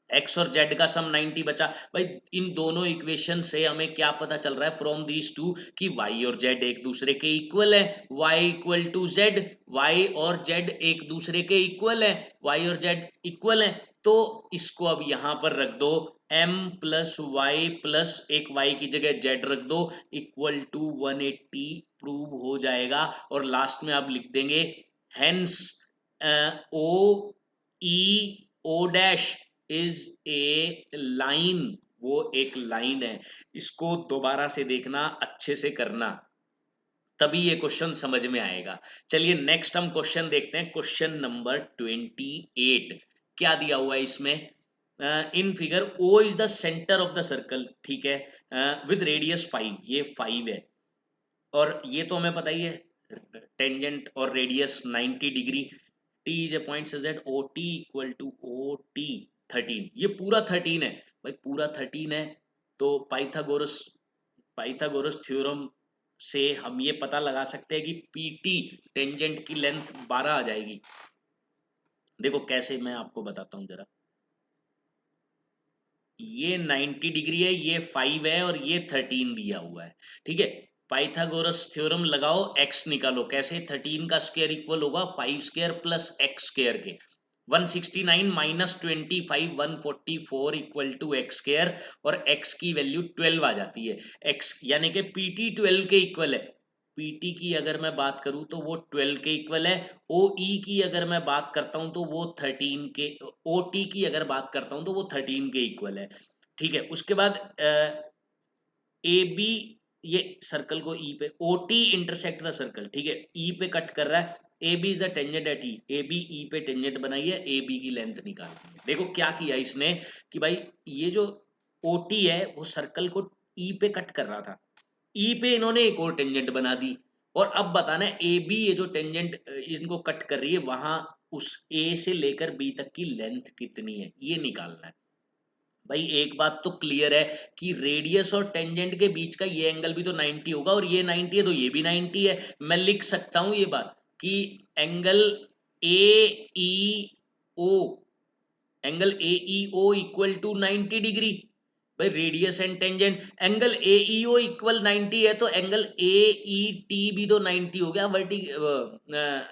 x और z का सम 90 बचा। भाई इन दोनों इक्वेशन से हमें क्या पता चल रहा है, फ्रॉम दीज टू, कि y और z एक दूसरे के इक्वल है, y equal to z, y और z एक दूसरे के इक्वल है, y और z इक्वल है। तो इसको अब यहां पर रख दो, m प्लस वाई प्लस एक y की जगह z रख दो, इक्वल टू 180 प्रूव हो जाएगा। और लास्ट में आप लिख देंगे hence O E O dash is a line, वो एक लाइन है। इसको दोबारा से देखना, अच्छे से करना, तभी ये क्वेश्चन समझ में आएगा। चलिए नेक्स्ट हम क्वेश्चन देखते हैं, क्वेश्चन नंबर 28। क्या दिया हुआ है इसमें, in figure O is the centre of the circle, ठीक है, विद रेडियस 5, ये 5 है, और ये तो हमें पता ही है, टेंजेंट और radius 90 degree, T is a point such that O T equal to O T 13, ये पूरा 13 है। भाई पूरा 13 है तो पाइथागोरस थ्योरम से हम ये पता लगा सकते हैं कि पीटी टेंजेंट की लेंथ 12 आ जाएगी। देखो कैसे, मैं आपको बताता हूं जरा, ये 90 डिग्री है, ये 5 है, और ये 13 दिया हुआ है, ठीक है। पाइथागोरस थ्योरम लगाओ, x निकालो, कैसे, 13 का स्क्वायर इक्वल होगा 5 स्क्वायर प्लस x स्क्वायर के, 169 माइनस 25 144 इक्वल टू एक्स स्क्वायर, और x की वैल्यू 12 आ जाती है। x यानी कि PT 12 के इक्वल है। PT की अगर मैं बात करूं तो वो 12 के इक्वल है। OE की अगर मैं बात करता हूं तो वो 13 के, OT की अगर बात करता हूं तो वो 13 के इक्वल है। ठीक है, उसके बाद ए बी, ये सर्कल को ई पे, O T intersect the circle, ठीक है, ई पे कट कर रहा है, A B is the tangent at E, A B E पे टेंजेंट बनाई है, ए बी की लेंथ निकालनी है। देखो क्या किया इसने कि भाई ये जो ओ टी है वो सर्कल को ई पे कट कर रहा था, ई पे इन्होंने एक और टेंजेंट बना दी, और अब बताना है ए बी ये जो टेंजेंट इनको कट कर रही है वहां उस ए से लेकर बी तक की लेंथ कितनी है ये निकालना है। भाई एक बात तो क्लियर है कि रेडियस और टेंजेंट के बीच का ये एंगल भी तो 90 होगा, और ये 90 है तो ये भी 90 है। मैं लिख सकता हूं ये बात कि angle A E O, angle A E O equal to 90 degree. भाई radius and tangent, angle A E O equal 90 है तो एंगल ए ई टी भी तो 90 हो गया, वर्टी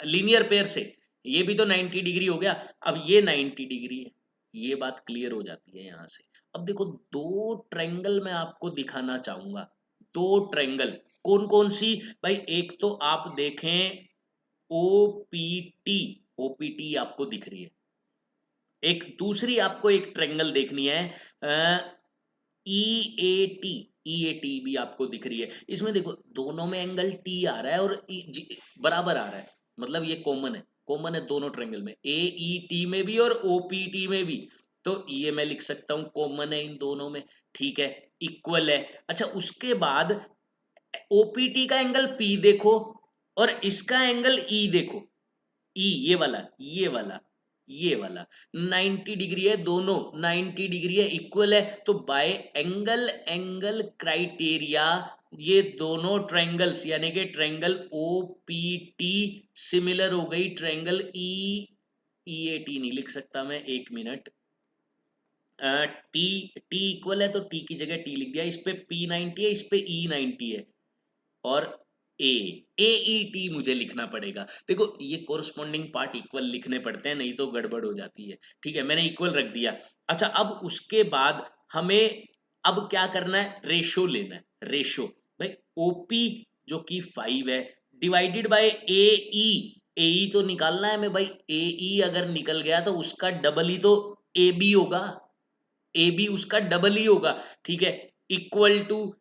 लीनियर पेयर से ये भी तो 90 डिग्री हो गया। अब ये 90 डिग्री है, ये बात क्लियर हो जाती है यहाँ से। अब देखो दो ट्रायंगल मैं आपको दिखाना चाहूंगा, दो ट्रायंगल, कौन कौन सी? भाई एक तो आप देखें ओपीटी, ओपीटी आपको दिख रही है, एक दूसरी आपको एक ट्रायंगल देखनी है ई A T, E A T भी आपको दिख रही है। इसमें देखो दोनों में एंगल टी आ रहा है और बराबर आ रहा है, मतलब ये कॉमन है, कॉमन है दोनों ट्रायंगल में, ए ई टी में भी और ओ पी टी में भी। तो ये मैं लिख सकता हूं कॉमन है इन दोनों में, ठीक है, इक्वल है। अच्छा उसके बाद ओपीटी का एंगल पी देखो और इसका एंगल ई देखो, ई ये वाला, ये वाला, ये वाला 90 डिग्री है, दोनों 90 डिग्री है, इक्वल है। तो बाय एंगल एंगल क्राइटेरिया ये दोनों ट्रायंगल्स यानी कि triangle O P T similar हो गई triangle E E A T, नहीं लिख सकता मैं, एक मिनट, टी टी इक्वल है तो टी की जगह टी लिख दिया, इस पे पी 90 है, इस पे ई 90 है, और ए ए ई टी मुझे लिखना पड़ेगा। देखो ये कोरस्पॉन्डिंग पार्ट इक्वल लिखने पड़ते हैं, नहीं तो गड़बड़ हो जाती है। ठीक है, मैंने इक्वल रख दिया। अच्छा अब उसके बाद हमें अब क्या करना है, रेशो लेना है, रेशो। भाई ओपी जो कि 5 है डिवाइडेड बाय ए ई, ए ई तो निकालना है हमें भाई, ए ई अगर निकल गया तो उसका डबल ही तो ए बी होगा, ए बी उसका डबल ही होगा, ठीक है, इक्वल टू,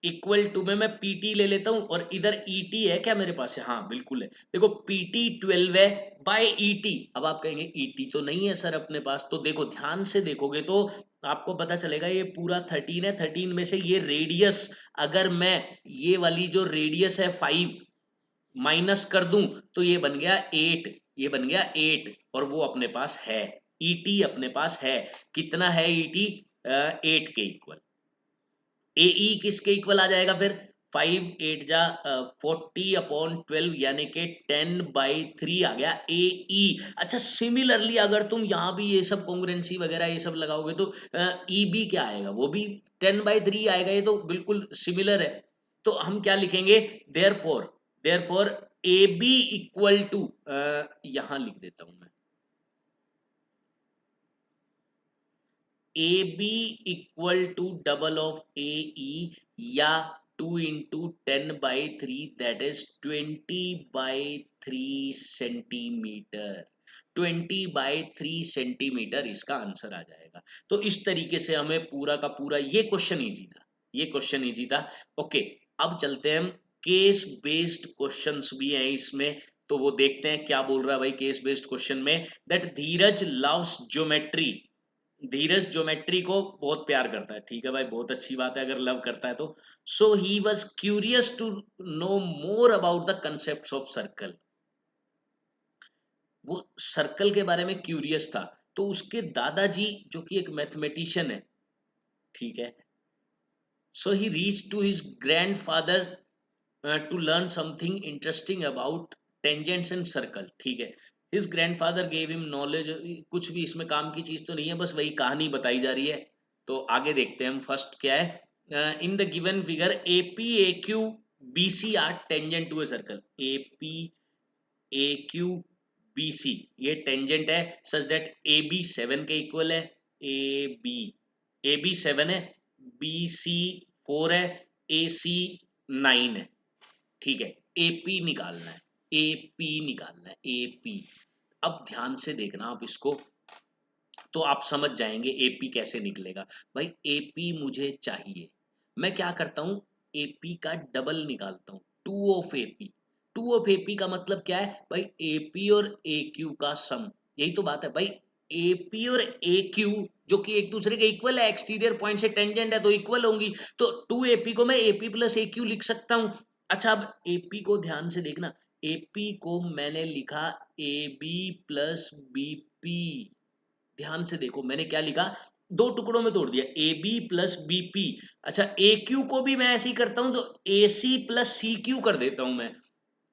इक्वल टू में मैं पीटी ले लेता हूं और इधर ईटी है क्या मेरे पास है, हाँ बिल्कुल है। देखो पीटी 12 है बाय ईटी, अब आप कहेंगे ईटी तो नहीं है सर अपने पास, तो देखो ध्यान से देखोगे तो आपको पता चलेगा ये पूरा 13 है, 13 में से ये रेडियस, अगर मैं ये वाली जो रेडियस है 5 माइनस कर दूं तो ये बन गया 8, ये बन गया 8, और वो अपने पास है, ईटी अपने पास है, कितना है ईटी, 8 के इक्वल। ए ई किसके इक्वल आ जाएगा फिर, 5 8 जा 40/12 यानी कि 10/3 आ गया ए ई। अच्छा सिमिलरली अगर तुम यहाँ भी ये सब कॉन्ग्रुएंसी वगैरह ये सब लगाओगे तो ई बी क्या आएगा, वो भी 10/3 आएगा, ये तो बिल्कुल सिमिलर है। तो हम क्या लिखेंगे, therefore, therefore A B equal to, यहाँ लिख देता हूं मैं, A B equal to double of A E, या 2 × 10/3 दैट इज 20/3 सेंटीमीटर, 20/3 सेंटीमीटर इसका आंसर आ जाएगा। तो इस तरीके से हमें पूरा का पूरा ये क्वेश्चन इजी था, ये क्वेश्चन इजी था। ओके अब चलते हैं हम, केस बेस्ड क्वेश्चंस भी हैं इसमें, तो वो देखते हैं क्या बोल रहा है भाई केस बेस्ड क्वेश्चन में, that Dheeraj loves geometry, Dheeraj geometry को बहुत प्यार करता है, ठीक है भाई बहुत अच्छी बात है अगर लव करता है तो। So he was curious to know more about the concept of circle, वो सर्कल के बारे में क्यूरियस था। तो उसके दादाजी जो कि एक मैथमेटिशियन है, ठीक है, so he reach to his grandfather to learn something interesting about tangents and circle, ठीक है, his grandfather gave him knowledge, कुछ भी इसमें काम की चीज तो नहीं है, बस वही कहानी बताई जा रही है। तो आगे देखते हैं हम, फर्स्ट क्या है, in the given figure A P A Q B C are tangent to a circle, A P A Q B C, ये टेंजेंट है सच दैट ए बी 7 के इक्वल है, ए बी 7 है, बी सी 4 है, ए सी 9 है, ठीक है। AP निकालना है, एपी निकालना है, एपी। अब ध्यान से देखना आप इसको, तो आप समझ जाएंगे एपी कैसे निकलेगा। भाई एपी मुझे चाहिए, मैं क्या करता हूँ, एपी का डबल निकालता हूँ, two of AP. Two of AP का मतलब क्या है भाई, एपी और ए क्यू का सम, यही तो बात है भाई। एपी और ए क्यू जो कि एक दूसरे के इक्वल है, एक्सटीरियर पॉइंट से टेंजेंट है तो इक्वल होंगी, तो टू एपी को मैं एपी प्लस ए क्यू लिख सकता हूँ। अच्छा अब एपी को ध्यान से देखना, एपी को मैंने लिखा ए बी प्लस बीपी, ध्यान से देखो मैंने क्या लिखा, दो टुकड़ों में तोड़ दिया, A B plus B P. अच्छा ए क्यू को भी मैं ऐसे ही करता हूं, तो ए सी प्लस सी क्यू कर देता हूं मैं,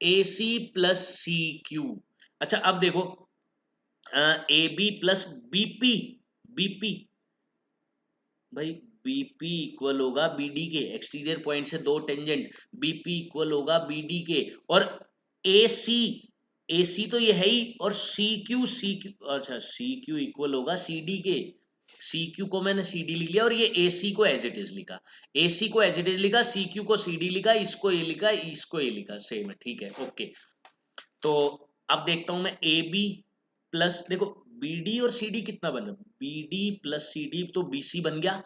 ए सी प्लस सी क्यू। अच्छा अब देखो A B plus BP, BP भाई बीपी इक्वल होगा बीडी के, एक्सटीरियर पॉइंट से दो टेंजेंट, बीपी इक्वल होगा बीडी के, और ए सी तो ये है ही, और सी क्यू, अच्छा सी क्यू इक्वल होगा सी डी के, सी क्यू को मैंने सी डी लिख लिया और ये ए सी को एज इट इज लिखा, ए सी को एज इट इज लिखा, सी क्यू को सी डी लिखा, इसको ए लिखा, इसको ए लिखा, सेम है, ठीक है ओके। तो अब देखता हूं मैं ए बी प्लस, देखो बी डी और सी डी कितना बना, B D plus C D तो बी सी बन गया,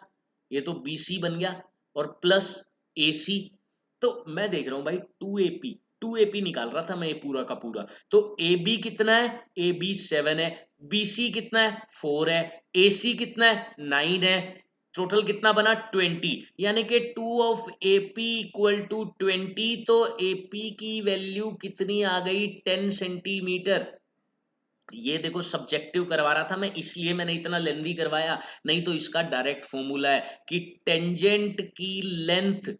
ये तो बी सी बन गया, और प्लस ए सी, तो मैं देख रहा हूं भाई टू ए पी निकाल रहा था मैं, ये पूरा का पूरा, तो ए बी कितना है, ए बी 7 है, बी सी कितना है 4 है, ए सी कितना है 9 है, टोटल कितना बना 20, यानी कि 2 ऑफ एपी इक्वल टू 20, तो एपी की वैल्यू कितनी आ गई 10 सेंटीमीटर। ये देखो सब्जेक्टिव करवा रहा था मैं, इसलिए मैंने इतना लेंदी करवाया, नहीं तो इसका डायरेक्ट फॉर्मूला है कि टेंजेंट की लेंथ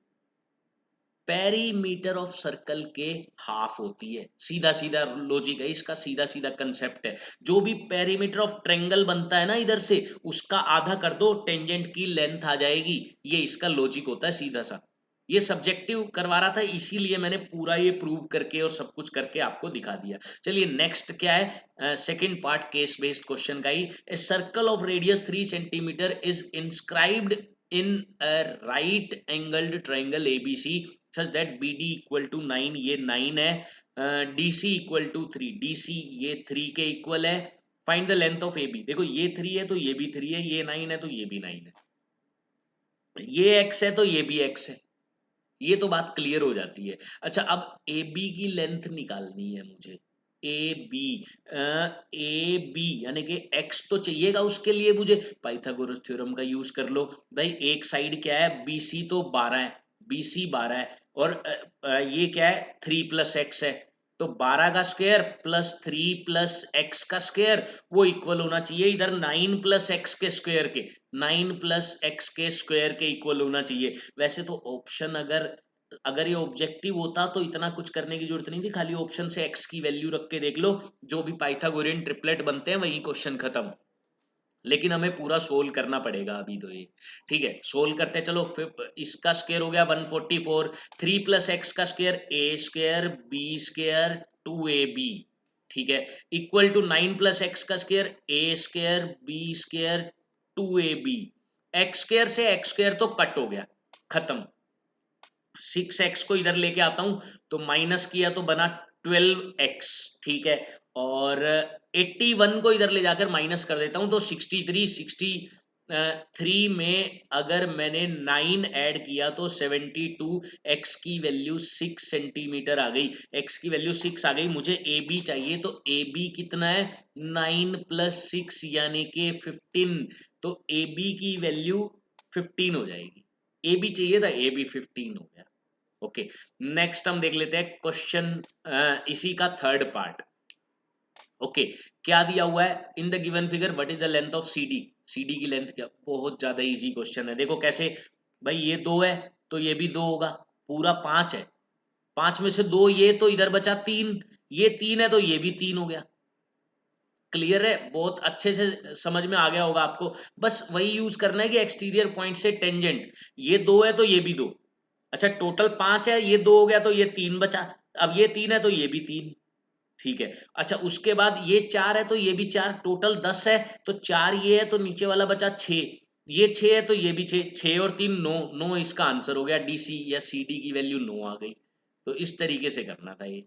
पेरीमीटर ऑफ सर्कल के हाफ होती है, सीधा सीधा लॉजिक है इसका, सीधा सीधा कंसेप्ट है। जो भी पेरीमीटर ऑफ ट्रायंगल बनता है ना इधर से, उसका आधा कर दो, टेंजेंट की लेंथ आ जाएगी, ये इसका लॉजिक होता है सीधा सा। ये सब्जेक्टिव करवा रहा था, इसीलिए मैंने पूरा ये प्रूव करके और सब कुछ करके आपको दिखा दिया। चलिए नेक्स्ट क्या है, second part case based question का ही, a circle of radius 3 centimetre is inscribed in a right angled triangle ABC such that BD equal to 9, ये 9 है, DC equal to 3, DC ये 3 के इक्वल है, find the length of AB, देखो ये 3 है तो ये भी 3 है, ये 9 है तो ये भी 9 है, ये X है तो ये भी X है, ये तो बात क्लियर हो जाती है। अच्छा अब AB की लेंथ निकालनी है मुझे, ए बी यानी कि एक्स तो चाहिएगा, उसके लिए मुझे पाइथागोरस थ्योरम का यूज कर लो। भाई एक साइड क्या है, बी सी तो 12 है, बी सी 12 है, और ये क्या है 3 प्लस एक्स है, तो 12 का स्क्वायर प्लस 3 प्लस एक्स का स्क्वायर, वो इक्वल होना चाहिए इधर 9 प्लस एक्स के स्क्वायर के, 9 प्लस एक्स के स्क्वायर के इक्वल होना चाहिए। वैसे तो ऑप्शन अगर अगर ये ऑब्जेक्टिव होता तो इतना कुछ करने की जरूरत नहीं थी, खाली ऑप्शन से x की वैल्यू रख के देख लो, जो भी पाइथागोरियन ट्रिपलेट बनते हैं वही क्वेश्चन खत्म। लेकिन हमें पूरा सोल्व करना पड़ेगा अभी तो ये, ठीक है सोल्व करते हैं। चलो फिर इसका स्क्वायर हो गया 144, 3 प्लस एक्स का square A square B square 2ab, ठीक है, इक्वल टू 9 प्लस एक्स का square A square B square 2ab, X square से एक्स स्क्वायर तो कट हो गया, खत्म। 6x को इधर लेके आता हूं तो माइनस किया तो बना 12x, ठीक है, और 81 को इधर ले जाकर माइनस कर देता हूं तो 63 में अगर मैंने 9 ऐड किया तो 72, x की वैल्यू 6 सेंटीमीटर आ गई, x की वैल्यू 6 आ गई, मुझे ए बी चाहिए, तो ए बी कितना है 9 प्लस 6 यानी कि 15, तो ए बी की वैल्यू 15 हो जाएगी, ए बी चाहिए था ए बी 15 हो गया। ओके नेक्स्ट हम देख लेते हैं क्वेश्चन, इसी का थर्ड पार्ट। ओके क्या दिया हुआ है, in the given figure what is the length of CD, CD की लेंथ क्या, बहुत ज्यादा इजी क्वेश्चन है, देखो कैसे, भाई ये 2 है तो ये भी 2 होगा, पूरा 5 है, 5 में से 2 ये तो इधर बचा 3, ये 3 है तो ये भी 3 हो गया। क्लियर है, बहुत अच्छे से समझ में आ गया होगा आपको, बस वही यूज करना है कि एक्सटीरियर पॉइंट से टेंजेंट, ये 2 है तो ये भी 2, अच्छा टोटल 5 है, ये 2 हो गया तो ये 3 बचा, अब ये 3 है तो ये भी 3, ठीक है। अच्छा उसके बाद ये 4 है तो ये भी 4, टोटल 10 है, तो 4 ये है तो नीचे वाला बचा 6, ये 6 है तो ये भी 6, 6 और 3 9, 9 इसका आंसर हो गया, डीसी या सीडी की वैल्यू 9 आ गई। तो इस तरीके से करना था ये।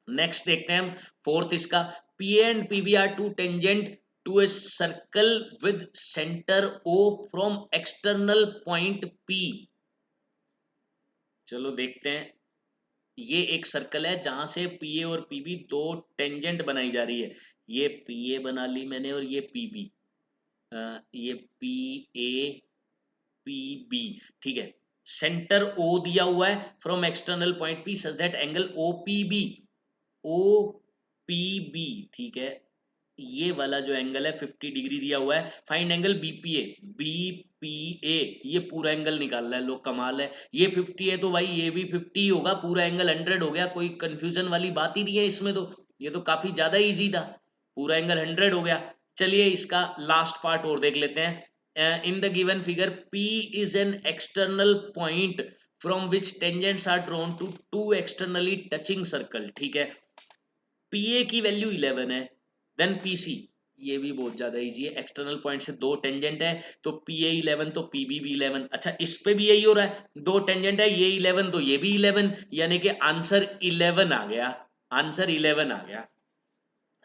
नेक्स्ट देखते हैं हम फोर्थ इसका, P and PB are two tangent to a circle with centre O from external point P. चलो देखते हैं, ये एक सर्कल है जहां से पीए और पीबी दो टेंजेंट बनाई जा रही है। ये पीए बना ली मैंने और ये पीबी, ये पी ए पीबी, ठीक है। सेंटर ओ दिया हुआ है from external point P such that angle OPB, OPB, ठीक है, ये वाला जो एंगल है 50 डिग्री दिया हुआ है। फाइंड एंगल बीपीए, बीपीए, ये पूरा एंगल निकालना है, लो कमाल है। ये 50 है तो भाई ये भी 50 होगा, पूरा एंगल 100 हो गया, कोई कंफ्यूजन वाली बात ही नहीं है इसमें, तो ये तो काफी ज्यादा इजी था, पूरा एंगल 100 हो गया। चलिए इसका लास्ट पार्ट और देख लेते हैं। In the given figure P is an external point from which tangents are drawn to two externally touching circle, ठीक है। पीए की वैल्यू 11 है, देन पीसी, ये भी बहुत ज्यादा इजी है, एक्सटर्नल पॉइंट से दो टेंजेंट है तो पीए 11 तो पीबी भी 11। अच्छा इस पे भी यही हो रहा है, दो टेंजेंट है, ये 11 तो ये भी 11, यानी कि आंसर 11 आ गया, आंसर 11 आ गया।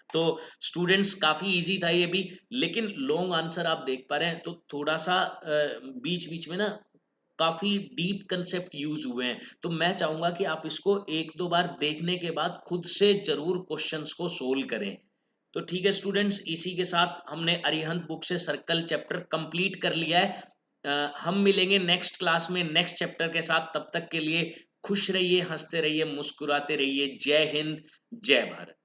तो स्टूडेंट्स काफी इजी था ये भी, लेकिन लॉन्ग आंसर आप देख पा रहे हैं तो थोड़ा सा बीच बीच में ना काफी डीप कंसेप्ट यूज हुए हैं, तो मैं चाहूंगा कि आप इसको एक दो बार देखने के बाद खुद से जरूर क्वेश्चंस को सोल्व करें। तो ठीक है स्टूडेंट्स, इसी के साथ हमने अरिहंत बुक से सर्कल चैप्टर कंप्लीट कर लिया है। हम मिलेंगे नेक्स्ट क्लास में नेक्स्ट चैप्टर के साथ, तब तक के लिए खुश रहिए, हंसते रहिए, मुस्कुराते रहिए। जय हिंद, जय भारत।